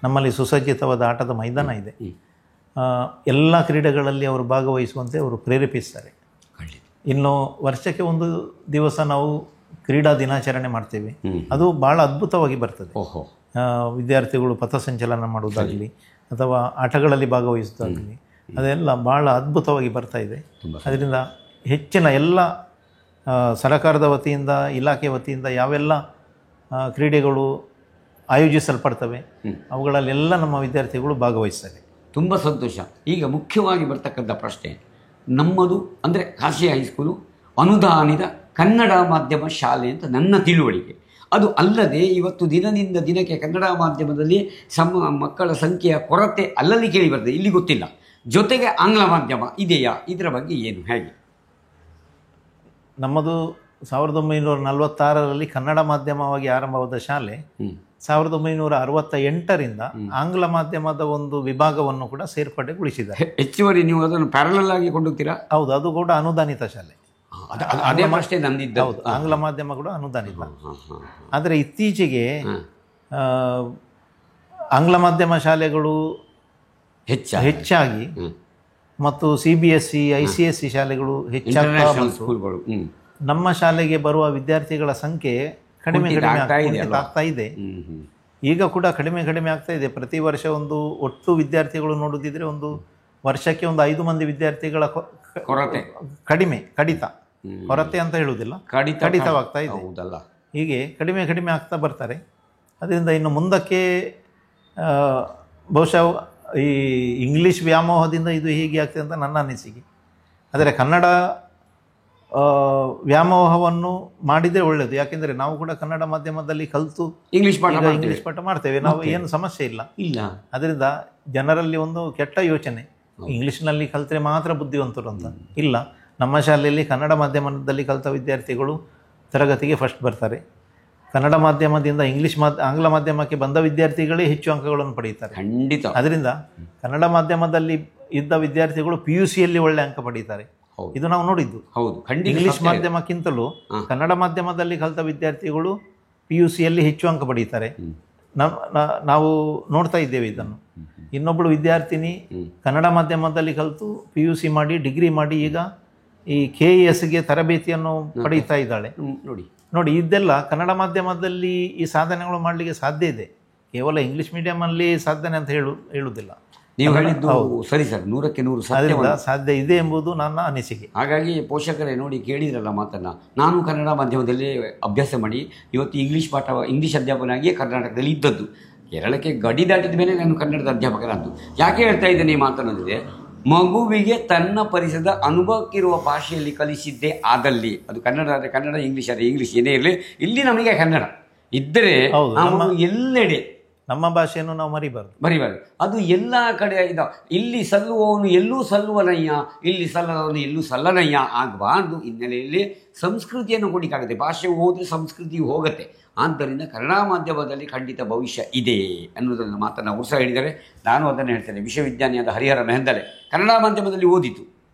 ನಮ್ಮಲ್ಲಿ ಸುಸಜ್ಜಿತವಾದ ಆಟದ ಮೈದಾನ ಇದೆ. ಎಲ್ಲ ಕ್ರೀಡೆಗಳಲ್ಲಿ ಅವರು ಭಾಗವಹಿಸುವಂತೆ ಅವರು ಪ್ರೇರೇಪಿಸ್ತಾರೆ. ಇನ್ನು ವರ್ಷಕ್ಕೆ ಒಂದು ದಿವಸ ನಾವು ಕ್ರೀಡಾ ದಿನಾಚರಣೆ ಮಾಡ್ತೇವೆ. ಅದು ಭಾಳ ಅದ್ಭುತವಾಗಿ ಬರ್ತದೆ. ವಿದ್ಯಾರ್ಥಿಗಳು ಪಥಸಂಚಲನ ಮಾಡುವುದಾಗಲಿ ಅಥವಾ ಆಟಗಳಲ್ಲಿ ಭಾಗವಹಿಸುವುದಾಗಲಿ ಅದೆಲ್ಲ ಭಾಳ ಅದ್ಭುತವಾಗಿ ಬರ್ತಾ ಇದೆ. ಅದರಿಂದ ಹೆಚ್ಚಿನ ಎಲ್ಲ ಸರಕಾರದ ವತಿಯಿಂದ, ಇಲಾಖೆ ವತಿಯಿಂದ ಯಾವೆಲ್ಲ ಕ್ರೀಡೆಗಳು ಆಯೋಜಿಸಲ್ಪಡ್ತವೆ ಅವುಗಳಲ್ಲೆಲ್ಲ ನಮ್ಮ ವಿದ್ಯಾರ್ಥಿಗಳು ಭಾಗವಹಿಸ್ತಾರೆ. ತುಂಬ ಸಂತೋಷ. ಈಗ ಮುಖ್ಯವಾಗಿ ಬರ್ತಕ್ಕಂಥ ಪ್ರಶ್ನೆ ನಮ್ಮದು ಅಂದರೆ ಖಾಸಗಿ ಹೈಸ್ಕೂಲು ಅನುದಾನಿತ ಕನ್ನಡ ಮಾಧ್ಯಮ ಶಾಲೆ ಅಂತ ನನ್ನ ತಿಳುವಳಿಕೆ. ಅದು ಅಲ್ಲದೆ ಇವತ್ತು ದಿನದಿಂದ ದಿನಕ್ಕೆ ಕನ್ನಡ ಮಾಧ್ಯಮದಲ್ಲಿ ಮಕ್ಕಳ ಸಂಖ್ಯೆಯ ಕೊರತೆ ಅಲ್ಲಲ್ಲಿ ಕೇಳಿ ಬರ್ತದೆ, ಇಲ್ಲಿ ಗೊತ್ತಿಲ್ಲ. ಜೊತೆಗೆ ಆಂಗ್ಲ ಮಾಧ್ಯಮ ಇದೆಯಾ? ಇದರ ಬಗ್ಗೆ ಏನು, ಹೇಗೆ? ನಮ್ಮದು 1946ರಲ್ಲಿ ಕನ್ನಡ ಮಾಧ್ಯಮವಾಗಿ ಆರಂಭವಾದ ಶಾಲೆ 1968ರಿಂದ ಆಂಗ್ಲ ಮಾಧ್ಯಮದ ಒಂದು ವಿಭಾಗವನ್ನು ಕೂಡ ಸೇರ್ಪಡೆಗೊಳಿಸಿದ್ದಾರೆ. ಹೆಚ್ಚುವರಿ ನೀವು ಅದನ್ನು ಪ್ಯಾರಲಲ್ ಆಗಿ ಕೊಂಡೋಗ್ತೀರಾ? ಹೌದು, ಅದು ಕೂಡ ಅನುದಾನಿತ ಶಾಲೆ. ಅದೇ ಅಷ್ಟೇ ನಂದಿದ್ದ. ಹೌದು, ಆಂಗ್ಲ ಮಾಧ್ಯಮ ಕೂಡ ಅನುದಾನಿತ. ಆದರೆ ಇತ್ತೀಚೆಗೆ ಆಂಗ್ಲ ಮಾಧ್ಯಮ ಶಾಲೆಗಳು ಹೆಚ್ಚಾಗಿ ಮತ್ತು CBSE ICSE ಶಾಲೆಗಳು ಹೆಚ್ಚಾಗ್ತಾ ಸ್ಕೂಲ್ಗಳು, ನಮ್ಮ ಶಾಲೆಗೆ ಬರುವ ವಿದ್ಯಾರ್ಥಿಗಳ ಸಂಖ್ಯೆ ಕಡಿಮೆ ಆಗ್ತಾ ಇದೆ. ಈಗ ಕೂಡ ಕಡಿಮೆ ಆಗ್ತಾ ಇದೆ. ಪ್ರತಿ ವರ್ಷ ಒಂದು ಒಟ್ಟು ವಿದ್ಯಾರ್ಥಿಗಳು ನೋಡುತ್ತಿದ್ರೆ ಒಂದು ವರ್ಷಕ್ಕೆ ಒಂದು 5 ಮಂದಿ ವಿದ್ಯಾರ್ಥಿಗಳ ಕಡಿತ ಕೊರತೆ ಅಂತ ಹೇಳುವುದಿಲ್ಲ, ಕಡಿತವಾಗ್ತಾ ಇದೆ. ಹೀಗೆ ಕಡಿಮೆ ಆಗ್ತಾ ಬರ್ತಾರೆ. ಅದರಿಂದ ಇನ್ನು ಮುಂದಕ್ಕೆ ಬಹುಶಃ ಈ ಇಂಗ್ಲೀಷ್ ವ್ಯಾಮೋಹದಿಂದ ಇದು ಹೀಗೆ ಆಗ್ತದೆ ಅಂತ ನನ್ನ ಅನಿಸಿಕೆ. ಆದರೆ ಕನ್ನಡ ವ್ಯಾಮೋಹವನ್ನು ಮಾಡಿದರೆ ಒಳ್ಳೆಯದು. ಯಾಕೆಂದರೆ ನಾವು ಕೂಡ ಕನ್ನಡ ಮಾಧ್ಯಮದಲ್ಲಿ ಕಲಿತು ಇಂಗ್ಲೀಷ್ ಪಾಠ ಮಾಡ್ತೇವೆ, ನಾವು ಏನು ಸಮಸ್ಯೆ ಇಲ್ಲ. ಅದರಿಂದ ಜನರಲ್ಲಿ ಒಂದು ಕೆಟ್ಟ ಯೋಚನೆ, ಇಂಗ್ಲೀಷ್ನಲ್ಲಿ ಕಲಿತರೆ ಮಾತ್ರ ಬುದ್ಧಿವಂತರು ಅಂತ. ಇಲ್ಲ, ನಮ್ಮ ಶಾಲೆಯಲ್ಲಿ ಕನ್ನಡ ಮಾಧ್ಯಮದಲ್ಲಿ ಕಲಿತ ವಿದ್ಯಾರ್ಥಿಗಳು ತರಗತಿಗೆ ಫಸ್ಟ್ ಬರ್ತಾರೆ. ಕನ್ನಡ ಮಾಧ್ಯಮದಿಂದ ಆಂಗ್ಲ ಮಾಧ್ಯಮಕ್ಕೆ ಬಂದ ವಿದ್ಯಾರ್ಥಿಗಳೇ ಹೆಚ್ಚು ಅಂಕಗಳನ್ನು ಪಡೆಯುತ್ತಾರೆ. ಖಂಡಿತ. ಅದರಿಂದ ಕನ್ನಡ ಮಾಧ್ಯಮದಲ್ಲಿ ಇದ್ದ ವಿದ್ಯಾರ್ಥಿಗಳು PUCಯಲ್ಲಿ ಒಳ್ಳೆ ಅಂಕ ಪಡೀತಾರೆ. ಇದು ನಾವು ನೋಡಿದ್ದು. ಇಂಗ್ಲಿಷ್ ಮಾಧ್ಯಮಕ್ಕಿಂತಲೂ ಕನ್ನಡ ಮಾಧ್ಯಮದಲ್ಲಿ ಕಲಿತ ವಿದ್ಯಾರ್ಥಿಗಳು PUCಯಲ್ಲಿ ಹೆಚ್ಚು ಅಂಕ ಪಡೀತಾರೆ. ನಾವು ನೋಡ್ತಾ ಇದ್ದೇವೆ ಇದನ್ನು. ಇನ್ನೊಬ್ಬಳು ವಿದ್ಯಾರ್ಥಿನಿ ಕನ್ನಡ ಮಾಧ್ಯಮದಲ್ಲಿ ಕಲಿತು PUC ಮಾಡಿ ಡಿಗ್ರಿ ಮಾಡಿ ಈಗ ಈ KESಗೆ ತರಬೇತಿಯನ್ನು ಪಡೆಯುತ್ತಾ ಇದ್ದಾಳೆ. ನೋಡಿ, ಇದೆಲ್ಲ ಕನ್ನಡ ಮಾಧ್ಯಮದಲ್ಲಿ ಈ ಸಾಧನೆಗಳು ಮಾಡಲಿಕ್ಕೆ ಸಾಧ್ಯ ಇದೆ. ಕೇವಲ ಇಂಗ್ಲಿಷ್ ಮೀಡಿಯಮಲ್ಲಿ ಸಾಧನೆ ಅಂತ ಹೇಳುವುದಿಲ್ಲ. ನೀವು ಹೇಳಿದ್ದು ಸರಿ ಸರ್, 100ಕ್ಕೆ 100 ಸಾಧ್ಯ ಇದೆ ಎಂಬುದು ನನ್ನ ಅನಿಸಿಕೆ. ಹಾಗಾಗಿ ಪೋಷಕರೇ ನೋಡಿ, ಕೇಳಿದ್ರಲ್ಲ ಮಾತನ್ನು. ನಾನು ಕನ್ನಡ ಮಾಧ್ಯಮದಲ್ಲಿ ಅಭ್ಯಾಸ ಮಾಡಿ ಇವತ್ತು ಇಂಗ್ಲೀಷ್ ಅಧ್ಯಾಪಕನಾಗಿಯೇ ಕರ್ನಾಟಕದಲ್ಲಿ ಇದ್ದದ್ದು. ಕೇರಳಕ್ಕೆ ಗಡಿ ದಾಟಿದ ಮೇಲೆ ನಾನು ಕನ್ನಡದ ಅಧ್ಯಾಪಕನಾದ್ದು. ಯಾಕೆ ಹೇಳ್ತಾ ಇದ್ದೇನೆ ಈ ಮಾತನ್ನೋದಿದೆ, ಮಗುವಿಗೆ ತನ್ನ ಪರಿಸರದ ಅನುಭವಕ್ಕಿರುವ ಭಾಷೆಯಲ್ಲಿ ಕಲಿಸಿದ್ದೇ ಆದಲ್ಲಿ, ಅದು ಕನ್ನಡ ಆದರೆ ಕನ್ನಡ, ಇಂಗ್ಲೀಷ್ ಆದರೆ ಇಂಗ್ಲೀಷ್, ಏನೇ ಇರಲಿ ಇಲ್ಲಿ ನಮಗೆ ಕನ್ನಡ ಇದ್ದರೆ ಎಲ್ಲೆಡೆ ನಮ್ಮ ಭಾಷೆಯನ್ನು ನಾವು ಮರಿಬಾರ್ದು. ಅದು ಎಲ್ಲ ಕಡೆ ಇಲ್ಲಿ ಸಲ್ಲುವವನು ಎಲ್ಲೂ ಸಲ್ಲುವನಯ್ಯ, ಇಲ್ಲಿ ಸಲ್ಲದವನು ಎಲ್ಲೂ ಸಲ್ಲನಯ್ಯ ಆಗಬಾರ್ದು. ಹಿನ್ನೆಲೆಯಲ್ಲಿ ಸಂಸ್ಕೃತಿಯನ್ನು ಕೊಡಲಿಕ್ಕಾಗುತ್ತೆ. ಭಾಷೆ ಹೋದರೆ ಸಂಸ್ಕೃತಿಯು ಹೋಗುತ್ತೆ. ಆದ್ದರಿಂದ ಕನ್ನಡ ಮಾಧ್ಯಮದಲ್ಲಿ ಖಂಡಿತ ಭವಿಷ್ಯ ಇದೆ ಅನ್ನೋದನ್ನು ಮಾತನ್ನು ಅವರು ಸಹ ಹೇಳಿದ್ದಾರೆ. ನಾನು ಅದನ್ನು ಹೇಳ್ತೇನೆ. ವಿಶ್ವವಿದ್ಯಾನಿಲಯದ ಹರಿಹರ ಮೆಹಂದಲೆ ಕನ್ನಡ ಮಾಧ್ಯಮದಲ್ಲಿ ಓದಿತು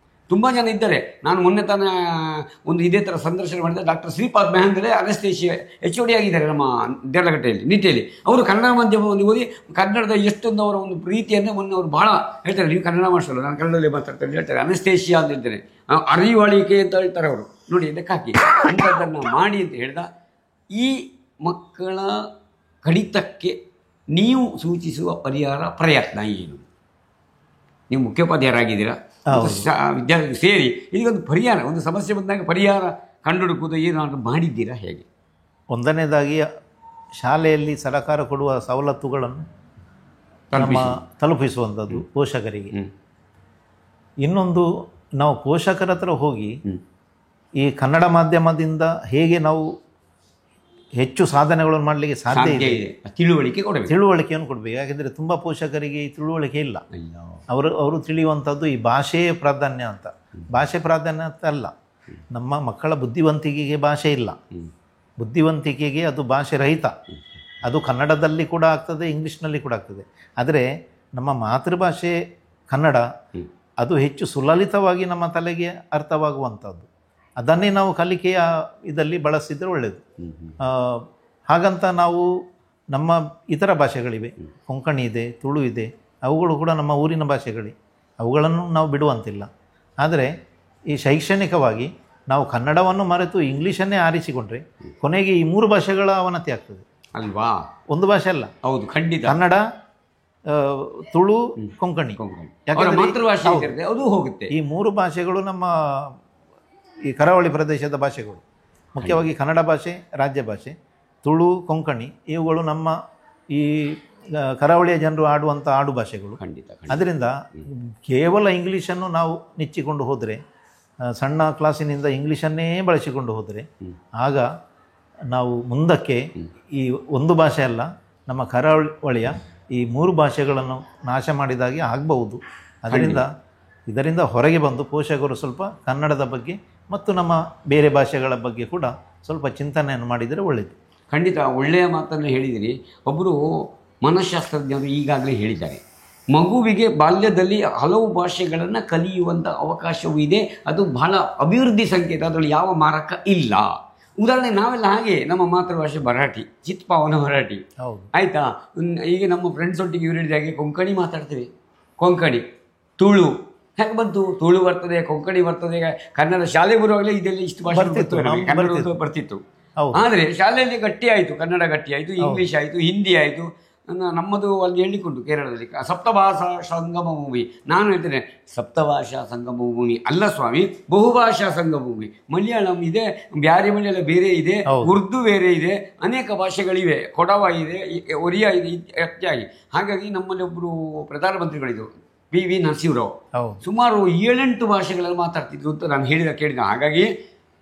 ತುಂಬ ಜನ ಇದ್ದಾರೆ. ನಾನು ಮೊನ್ನೆ ಒಂದು ಇದೇ ಥರ ಸಂದರ್ಶನ ಮಾಡಿದ ಡಾಕ್ಟರ್ ಶ್ರೀಪಾದ್ ಮೆಹಂದಲೆ ಅನಸ್ತೇಶಿಯಾ HOD ಆಗಿದ್ದಾರೆ ನಮ್ಮ ದೇರ್ಲಗಟ್ಟೆಯಲ್ಲಿ, ನೀತಿಯಲ್ಲಿ. ಅವರು ಕನ್ನಡ ಮಾಧ್ಯಮದಲ್ಲಿ ಓದಿ ಕನ್ನಡದ ಎಷ್ಟೊಂದು ಅವರ ಒಂದು ಪ್ರೀತಿಯನ್ನು ಮೊನ್ನೆ ಅವರು ಭಾಳ ಹೇಳ್ತಾರೆ. ನೀವು ಕನ್ನಡ ಮಾಸ್ಟರ್, ನಾನು ಕನ್ನಡದಲ್ಲಿ ಮಾತಾಡ್ತೇನೆ ಹೇಳ್ತಾರೆ. ಅನಸ್ತೇಶಿಯಾ ಅಂತ ಹೇಳ್ತಾರೆ, ಅರಿವಳಿಕೆ ಅಂತ ಹೇಳ್ತಾರೆ ಅವರು. ನೋಡಿ, ಇದಕ್ಕಾಗಿ ಅಂಥದ್ದನ್ನು ಮಾಡಿ ಅಂತ ಹೇಳಿದ ಈ ಮಕ್ಕಳ ಕಡಿತಕ್ಕೆ ನೀವು ಸೂಚಿಸುವ ಪ್ರಯತ್ನ ಏನು? ನೀವು ಮುಖ್ಯೋಪಾಧ್ಯಾಯರಾಗಿದ್ದೀರಾ, ವಿದ್ಯಾರ್ಥಿ ಸೇರಿ ಇದಕ್ಕೊಂದು ಪರಿಹಾರ, ಒಂದು ಸಮಸ್ಯೆ ಬಂದಾಗ ಪರಿಹಾರ ಕಂಡುಹುಡುಕುವುದು ಏನಾದರೂ ಮಾಡಿದ್ದೀರಾ, ಹೇಗೆ? ಒಂದನೇದಾಗಿ ಶಾಲೆಯಲ್ಲಿ ಸರ್ಕಾರ ಕೊಡುವ ಸವಲತ್ತುಗಳನ್ನು ತಲುಪಿಸುವಂಥದ್ದು ಪೋಷಕರಿಗೆ. ಇನ್ನೊಂದು, ನಾವು ಪೋಷಕರ ಹತ್ರ ಹೋಗಿ ಈ ಕನ್ನಡ ಮಾಧ್ಯಮದಿಂದ ಹೇಗೆ ನಾವು ಹೆಚ್ಚು ಸಾಧನೆಗಳನ್ನು ಮಾಡಲಿಕ್ಕೆ ಸಾಧ್ಯ ಇದೆ ತಿಳುವಳಿಕೆಯನ್ನು ಕೊಡಬೇಕು. ಯಾಕೆಂದರೆ ತುಂಬ ಪೋಷಕರಿಗೆ ಈ ತಿಳುವಳಿಕೆ ಇಲ್ಲ. ಅವರು ತಿಳಿಯುವಂಥದ್ದು ಈ ಭಾಷೆಯೇ ಪ್ರಾಧಾನ್ಯ ಅಂತ. ಭಾಷೆ ಪ್ರಾಧಾನ್ಯ ಅಂತ ಅಲ್ಲ, ನಮ್ಮ ಮಕ್ಕಳ ಬುದ್ಧಿವಂತಿಕೆಗೆ ಭಾಷೆ ಇಲ್ಲ. ಬುದ್ಧಿವಂತಿಕೆಗೆ ಅದು ಭಾಷೆ ರಹಿತ. ಅದು ಕನ್ನಡದಲ್ಲಿ ಕೂಡ ಆಗ್ತದೆ, ಇಂಗ್ಲೀಷ್ನಲ್ಲಿ ಕೂಡ ಆಗ್ತದೆ. ಆದರೆ ನಮ್ಮ ಮಾತೃಭಾಷೆ ಕನ್ನಡ ಅದು ಹೆಚ್ಚು ಸುಲಲಿತವಾಗಿ ನಮ್ಮ ತಲೆಗೆ ಅರ್ಥವಾಗುವಂಥದ್ದು. ಅದನ್ನೇ ನಾವು ಕಲಿಕೆಯ ಇದರಲ್ಲಿ ಬಳಸಿದರೆ ಒಳ್ಳೆಯದು. ಹಾಗಂತ ನಾವು ನಮ್ಮ ಇತರ ಭಾಷೆಗಳಿವೆ, ಕೊಂಕಣಿ ಇದೆ, ತುಳು ಇದೆ, ಅವುಗಳು ಕೂಡ ನಮ್ಮ ಊರಿನ ಭಾಷೆಗಳೇ, ಅವುಗಳನ್ನು ನಾವು ಬಿಡುವಂತಿಲ್ಲ. ಆದರೆ ಈ ಶೈಕ್ಷಣಿಕವಾಗಿ ನಾವು ಕನ್ನಡವನ್ನು ಮರೆತು ಇಂಗ್ಲೀಷನ್ನೇ ಆರಿಸಿಕೊಂಡ್ರೆ ಕೊನೆಗೆ ಈ 3 ಭಾಷೆಗಳ ಅವನತಿ ಆಗ್ತದೆ ಅಲ್ವಾ? ಒಂದು ಭಾಷೆ ಅಲ್ಲ. ಹೌದು, ಖಂಡಿತ. ಕನ್ನಡ, ತುಳು, ಕೊಂಕಣಿ, ಅದು ಹೋಗುತ್ತೆ. ಈ 3 ಭಾಷೆಗಳು ನಮ್ಮ ಈ ಕರಾವಳಿ ಪ್ರದೇಶದ ಭಾಷೆಗಳು. ಮುಖ್ಯವಾಗಿ ಕನ್ನಡ ಭಾಷೆ ರಾಜ್ಯ ಭಾಷೆ, ತುಳು, ಕೊಂಕಣಿ ಇವುಗಳು ನಮ್ಮ ಈ ಕರಾವಳಿಯ ಜನರು ಆಡುವಂಥ ಆಡು ಭಾಷೆಗಳು. ಅದರಿಂದ ಕೇವಲ ಇಂಗ್ಲೀಷನ್ನು ನಾವು ನೆಚ್ಚಿಕೊಂಡು ಹೋದರೆ, ಸಣ್ಣ ಕ್ಲಾಸಿನಿಂದ ಇಂಗ್ಲೀಷನ್ನೇ ಬಳಸಿಕೊಂಡು ಹೋದರೆ, ಆಗ ನಾವು ಮುಂದಕ್ಕೆ ಈ ಒಂದು ಭಾಷೆ ಅಲ್ಲ, ನಮ್ಮ ಕರಾವಳಿಯ ಈ 3 ಭಾಷೆಗಳನ್ನು ನಾಶ ಮಾಡಿದಾಗೆ ಆಗಬಹುದು. ಇದರಿಂದ ಹೊರಗೆ ಬಂದು ಪೋಷಕರು ಸ್ವಲ್ಪ ಕನ್ನಡದ ಬಗ್ಗೆ ಮತ್ತು ನಮ್ಮ ಬೇರೆ ಭಾಷೆಗಳ ಬಗ್ಗೆ ಕೂಡ ಸ್ವಲ್ಪ ಚಿಂತನೆಯನ್ನು ಮಾಡಿದರೆ ಒಳ್ಳೆಯದು. ಖಂಡಿತ ಒಳ್ಳೆಯ ಮಾತನ್ನು ಹೇಳಿದಿರಿ. ಒಬ್ಬರು ಮನಃಶಾಸ್ತ್ರಜ್ಞರು ಈಗಾಗಲೇ ಹೇಳಿದ್ದಾರೆ, ಮಗುವಿಗೆ ಬಾಲ್ಯದಲ್ಲಿ ಹಲವು ಭಾಷೆಗಳನ್ನು ಕಲಿಯುವಂಥ ಅವಕಾಶವೂ ಇದೆ. ಅದು ಬಹಳ ಅಭಿವೃದ್ಧಿ ಸಂಕೇತ, ಅದರಲ್ಲಿ ಯಾವ ಮಾರಕ ಇಲ್ಲ. ಉದಾಹರಣೆ ನಾವೆಲ್ಲ ಹಾಗೆ, ನಮ್ಮ ಮಾತೃಭಾಷೆ ಮರಾಠಿ, ಚಿತ್ಪಾವನ ಮರಾಠಿ, ಆಯಿತಾ. ಈಗ ನಮ್ಮ ಫ್ರೆಂಡ್ಸ್ ಒಟ್ಟಿಗೆ ಇವರು ಹೇಳಿದ ಹಾಗೆ ಕೊಂಕಣಿ ಮಾತಾಡ್ತೇವೆ, ಕೊಂಕಣಿ, ತುಳು ಹೇಗೆ ಬಂತು? ತುಳು ಬರ್ತದೆ, ಕೊಂಕಣಿ ಬರ್ತದೆ. ಕನ್ನಡ ಶಾಲೆ ಬರುವಾಗಲೇ ಇದೆಲ್ಲ ಇಷ್ಟು ಭಾಷೆ ಕನ್ನಡ ಬರ್ತಿತ್ತು. ಆದರೆ ಶಾಲೆಯಲ್ಲಿ ಗಟ್ಟಿ ಆಯಿತು, ಕನ್ನಡ ಗಟ್ಟಿ ಆಯಿತು, ಇಂಗ್ಲೀಷ್ ಆಯಿತು, ಹಿಂದಿ ಆಯಿತು. ನಮ್ಮದು ಅಲ್ಲಿ ಹೇಳಿಕೊಂಡು ಕೇರಳದಲ್ಲಿ ಸಪ್ತಭಾಷಾ ಸಂಗಮ ಭೂಮಿ. ನಾನು ಹೇಳ್ತೇನೆ ಸಪ್ತಭಾಷಾ ಸಂಗಮ ಭೂಮಿ ಅಲ್ಲ ಸ್ವಾಮಿ, ಬಹುಭಾಷಾ ಸಂಗಮ ಭೂಮಿ. ಮಲಯಾಳಂ ಇದೆ, ಬ್ಯಾರಿ ಮಲಯಾಳ ಬೇರೆ ಇದೆ, ಉರ್ದು ಬೇರೆ ಇದೆ, ಅನೇಕ ಭಾಷೆಗಳಿವೆ, ಕೊಡವ ಇದೆ, ಒರಿಯಾ ಇದೆ ಇತ್ಯಾದಿ. ಹಾಗಾಗಿ ನಮ್ಮಲ್ಲಿ ಒಬ್ಬರು ಪ್ರಧಾನಮಂತ್ರಿಗಳಿದ್ದರು, PV ನರಸಿಂಹರಾವ್, ಸುಮಾರು 7-8 ಭಾಷೆಗಳಲ್ಲಿ ಮಾತಾಡ್ತಿದ್ರು ಅಂತ ನಾನು ಕೇಳಿದ. ಹಾಗಾಗಿ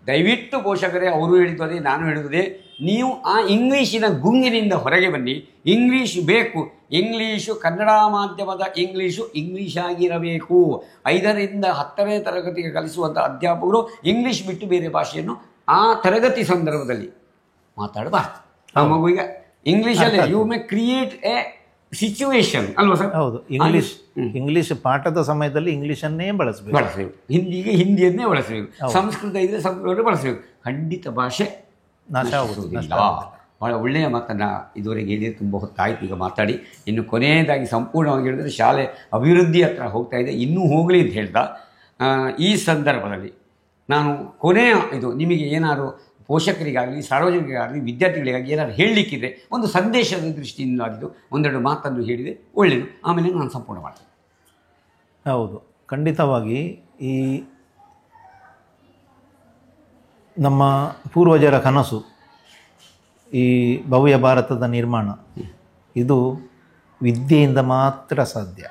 ದಯವಿಟ್ಟು ಪೋಷಕರೇ, ಅವರು ಹೇಳಿದ್ದೇ ನಾನು ಹೇಳುವುದೇ, ನೀವು ಆ ಇಂಗ್ಲೀಷಿನ ಗುಂಗಿನಿಂದ ಹೊರಗೆ ಬನ್ನಿ. ಇಂಗ್ಲೀಷ್ ಬೇಕು, ಇಂಗ್ಲೀಷು ಕನ್ನಡ ಮಾಧ್ಯಮದ ಇಂಗ್ಲೀಷು ಇಂಗ್ಲೀಷ್ ಆಗಿರಬೇಕು. 5ರಿಂದ 10ನೇ ತರಗತಿಗೆ ಕಲಿಸುವಂಥ ಅಧ್ಯಾಪಕರು ಇಂಗ್ಲೀಷ್ ಬಿಟ್ಟು ಬೇರೆ ಭಾಷೆಯನ್ನು ಆ ತರಗತಿ ಸಂದರ್ಭದಲ್ಲಿ ಮಾತಾಡಬಾರ್ದು. ಆ ಮಗುವಿಗೆ ಇಂಗ್ಲೀಷಲ್ಲೇ you may create a situation ಅಲ್ವಾ ಸರ್? ಹೌದು. ಇಂಗ್ಲೀಷ್ ಪಾಠದ ಸಮಯದಲ್ಲಿ ಇಂಗ್ಲೀಷನ್ನೇ ಬಳಸಬೇಕು, ಹಿಂದಿಗೆ ಹಿಂದಿಯನ್ನೇ ಬಳಸಬೇಕು, ಸಂಸ್ಕೃತ ಇದ್ರೆ ಸಂಸ್ಕೃತ ಬಳಸಬೇಕು. ಖಂಡಿತ ಭಾಷೆ ನಾಶ ಆಗುವುದಿಲ್ಲ. ಭಾಳ ಒಳ್ಳೆಯ ಮಾತನ್ನು ಇದುವರೆಗೆ ಹೇಳಿದರೆ ತುಂಬ ಹೊತ್ತಾಯಿತು ಈಗ ಮಾತಾಡಿ. ಇನ್ನು ಕೊನೆಯದಾಗಿ ಸಂಪೂರ್ಣವಾಗಿ ಹೇಳಿದ್ರೆ ಶಾಲೆ ಅಭಿವೃದ್ಧಿ ಹತ್ರ ಹೋಗ್ತಾ ಇದೆ, ಇನ್ನೂ ಹೋಗಲಿ ಅಂತ ಹೇಳ್ದ. ಈ ಸಂದರ್ಭದಲ್ಲಿ ನಾನು ಕೊನೆಯ ಇದು ನಿಮಗೆ ಏನಾದ್ರು ಪೋಷಕರಿಗಾಗಲಿ, ಸಾರ್ವಜನಿಕರಿಗಾಗಲಿ, ವಿದ್ಯಾರ್ಥಿಗಳಿಗಾಗಿ ಏನಾದ್ರು ಹೇಳಲಿಕ್ಕಿದೆ, ಒಂದು ಸಂದೇಶದ ದೃಷ್ಟಿಯಿಂದ ಆಗಿದ್ದು ಒಂದೆರಡು ಮಾತನ್ನು ಹೇಳಿದೆ ಒಳ್ಳೆಯದು. ಆಮೇಲೆ ನಾನು ಸಂಪೂರ್ಣ ಮಾಡ್ತೇನೆ. ಹೌದು, ಖಂಡಿತವಾಗಿ ಈ ನಮ್ಮ ಪೂರ್ವಜರ ಕನಸು, ಈ ಭವ್ಯ ಭಾರತದ ನಿರ್ಮಾಣ, ಇದು ವಿದ್ಯೆಯಿಂದ ಮಾತ್ರ ಸಾಧ್ಯ,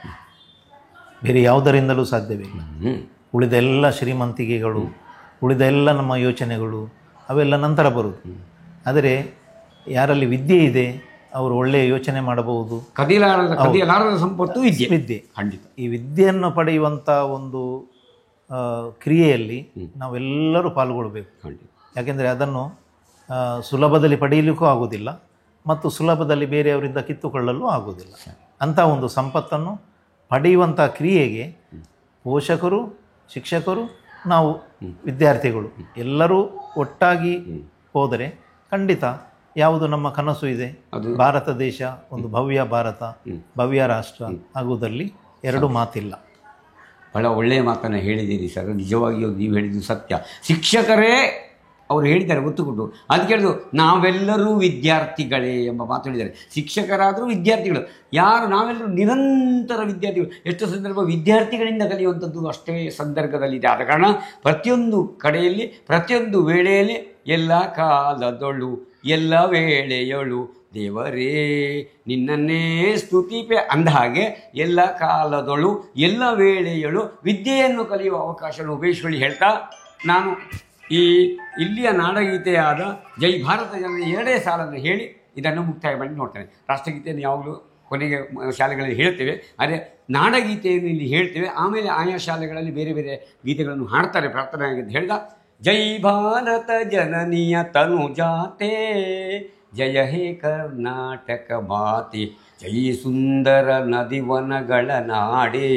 ಬೇರೆ ಯಾವುದರಿಂದಲೂ ಸಾಧ್ಯವಿಲ್ಲ. ಉಳಿದ ಎಲ್ಲ ಶ್ರೀಮಂತಿಕೆಗಳು, ಉಳಿದ ಎಲ್ಲ ನಮ್ಮ ಯೋಚನೆಗಳು ಅವೆಲ್ಲ ನಂತರ ಬರುವುದು. ಆದರೆ ಯಾರಲ್ಲಿ ವಿದ್ಯೆ ಇದೆ ಅವರು ಒಳ್ಳೆಯ ಯೋಚನೆ ಮಾಡಬಹುದು. ಕದಿಯಲಾರದ ಸಂಪತ್ತು ವಿದ್ಯೆ. ಖಂಡಿತ ಈ ವಿದ್ಯೆಯನ್ನು ಪಡೆಯುವಂಥ ಒಂದು ಕ್ರಿಯೆಯಲ್ಲಿ ನಾವೆಲ್ಲರೂ ಪಾಲ್ಗೊಳ್ಬೇಕು. ಯಾಕೆಂದರೆ ಅದನ್ನು ಸುಲಭದಲ್ಲಿ ಪಡೆಯಲಿಕ್ಕೂ ಆಗೋದಿಲ್ಲ ಮತ್ತು ಸುಲಭದಲ್ಲಿ ಬೇರೆಯವರಿಂದ ಕಿತ್ತುಕೊಳ್ಳಲು ಆಗೋದಿಲ್ಲ. ಅಂಥ ಒಂದು ಸಂಪತ್ತನ್ನು ಪಡೆಯುವಂಥ ಕ್ರಿಯೆಗೆ ಪೋಷಕರು, ಶಿಕ್ಷಕರು, ನಾವು ವಿದ್ಯಾರ್ಥಿಗಳು ಎಲ್ಲರೂ ಒಟ್ಟಾಗಿ ಹೋದರೆ ಖಂಡಿತ ಯಾವುದು ನಮ್ಮ ಕನಸು ಇದೆ, ಭಾರತ ದೇಶ ಒಂದು ಭವ್ಯ ಭಾರತ, ಭವ್ಯ ರಾಷ್ಟ್ರ ಆಗುವುದರಲ್ಲಿ ಎರಡು ಮಾತಿಲ್ಲ. ಬಹಳ ಒಳ್ಳೆಯ ಮಾತನ್ನು ಹೇಳಿದ್ದೀರಿ ಸರ್. ನಿಜವಾಗಿಯೂ ನೀವು ಹೇಳಿದ್ದು ಸತ್ಯ. ಶಿಕ್ಷಕರೇ ಅವರು ಹೇಳಿದ್ದಾರೆ ಒತ್ತು ಕೊಟ್ಟು, ಅದಕ್ಕೆ ಹೇಳಿದ್ರು ನಾವೆಲ್ಲರೂ ವಿದ್ಯಾರ್ಥಿಗಳೇ ಎಂಬ ಮಾತು ಹೇಳಿದ್ದಾರೆ. ಶಿಕ್ಷಕರಾದರೂ ವಿದ್ಯಾರ್ಥಿಗಳು, ಯಾರು ನಾವೆಲ್ಲರೂ ನಿರಂತರ ವಿದ್ಯಾರ್ಥಿಗಳು. ಎಷ್ಟು ಸಂದರ್ಭ ವಿದ್ಯಾರ್ಥಿಗಳಿಂದ ಕಲಿಯುವಂಥದ್ದು ಅಷ್ಟೇ ಸಂದರ್ಭದಲ್ಲಿದೆ. ಆದ ಕಾರಣ ಪ್ರತಿಯೊಂದು ಕಡೆಯಲ್ಲಿ, ಪ್ರತಿಯೊಂದು ವೇಳೆಯಲ್ಲಿ, ಎಲ್ಲ ಕಾಲದೊಳು ಎಲ್ಲ ವೇಳೆಯಳು ದೇವರೇ ನಿನ್ನನ್ನೇ ಸ್ತುತಿಪೆ ಅಂದ ಹಾಗೆ ಎಲ್ಲ ಕಾಲದೊಳು ಎಲ್ಲ ವೇಳೆಯಳು ವಿದ್ಯೆಯನ್ನು ಕಲಿಯುವ ಅವಕಾಶವನ್ನು ಉಪಯೋಗಿಸಿಕೊಳ್ಳಿ ಹೇಳ್ತಾ, ನಾನು ಇಲ್ಲಿಯ ನಾಡಗೀತೆಯಾದ ಜೈ ಭಾರತ ಜನರ 2 ಸಾಲನ್ನು ಹೇಳಿ ಇದನ್ನು ಮುಕ್ತಾಯ ಮಾಡಿ ನೋಡ್ತೇನೆ. ರಾಷ್ಟ್ರಗೀತೆಯನ್ನು ಯಾವಾಗಲೂ ಕೊನೆಗೆ ಶಾಲೆಗಳಲ್ಲಿ ಹೇಳ್ತೇವೆ, ಆದರೆ ನಾಡಗೀತೆಯನ್ನು ಇಲ್ಲಿ ಹೇಳ್ತೇವೆ. ಆಮೇಲೆ ಆಯಾ ಶಾಲೆಗಳಲ್ಲಿ ಬೇರೆ ಬೇರೆ ಗೀತೆಗಳನ್ನು ಹಾಡ್ತಾರೆ ಪ್ರಾರ್ಥನೆ ಅಂತ ಹೇಳಿದ. ಜೈ ಭಾರತ ಜನನಿಯ ತನುಜಾತೆ ಜಯ ಹೇ ಕರ್ನಾಟಕ ಮಾತೆ, ಜೈ ಸುಂದರ ನದಿವನಗಳ ನಾಡೇ,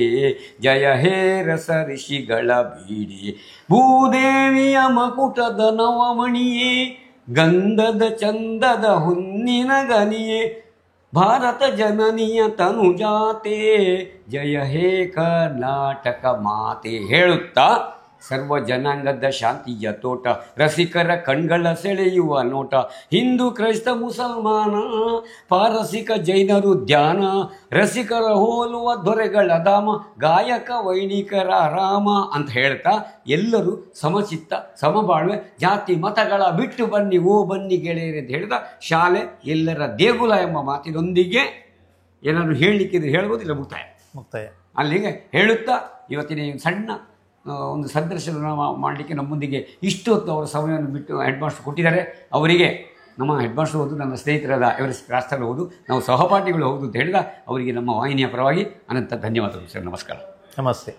ಜಯ ಹೇ ರಸ ಋಷಿಗಳ ಬೀಡಿ, ಭೂದೇವಿಯ ಮಕುಟದ ನವಮಣಿಯೇ, ಗಂಧದ ಚಂದದ ಹುನ್ನಿನ ಗನಿಯೇ, ಭಾರತ ಜನನಿಯ ತನುಜಾತೆ ಜಯ ಹೇ ಕರ್ನಾಟಕ ಮಾತೆ ಹೇಳುತ್ತಾ ಸರ್ವ ಜನಾಂಗದ ಶಾಂತಿಯ ತೋಟ, ರಸಿಕರ ಕಣ್ಗಳ ಸೆಳೆಯುವ ನೋಟ, ಹಿಂದೂ ಕ್ರೈಸ್ತ ಮುಸಲ್ಮಾನ ಪಾರಸಿಕ ಜೈನರು ಧ್ಯಾನ, ರಸಿಕರ ಹೋಲುವ ದೊರೆಗಳ ಧಾಮ, ಗಾಯಕ ವೈಣಿಕರ ರಾಮ ಅಂತ ಹೇಳ್ತಾ ಎಲ್ಲರೂ ಸಮಚಿತ್ತ ಸಮಬಾಳ್ವೆ, ಜಾತಿ ಮತಗಳ ಬಿಟ್ಟು ಬನ್ನಿ ಓ ಬನ್ನಿ ಗೆಳೆಯರೆ ಅಂತ ಹೇಳಿದ ಶಾಲೆ ಎಲ್ಲರ ದೇಗುಲ ಎಂಬ ಮಾತಿನೊಂದಿಗೆ ಏನಾದರೂ ಹೇಳಲಿಕ್ಕಿದ್ರೆ ಹೇಳ್ಬೋದಿಲ್ಲ, ಮುಕ್ತಾಯ ಅಲ್ಲಿಗೆ ಹೇಳುತ್ತಾ ಇವತ್ತಿನ ಸಣ್ಣ ಒಂದು ಸಂದರ್ಶನ ಮಾಡಲಿಕ್ಕೆ ನಮ್ಮೊಂದಿಗೆ ಇಷ್ಟು ಹೊತ್ತು ಅವರ ಸಮಯವನ್ನು ಬಿಟ್ಟು ಹೆಡ್ ಮಾಸ್ಟರ್ ಕೊಟ್ಟಿದ್ದಾರೆ. ಅವರಿಗೆ ನಮ್ಮ ಹೆಡ್ ಮಾಸ್ಟರ್ ಹೌದು, ನನ್ನ ಸ್ನೇಹಿತರಾದ ಎವರೆಸ್ಟ್ ರಾಷ್ಟ್ರ ಹೌದು, ನಾವು ಸಹಪಾಠಿಗಳು ಹೌದು ಅಂತ ಹೇಳಿದ ಅವರಿಗೆ ನಮ್ಮ ವಾಹಿನಿಯ ಪರವಾಗಿ ಅನಂತ ಧನ್ಯವಾದಗಳು ಸರ್. ನಮಸ್ಕಾರ. ನಮಸ್ತೆ.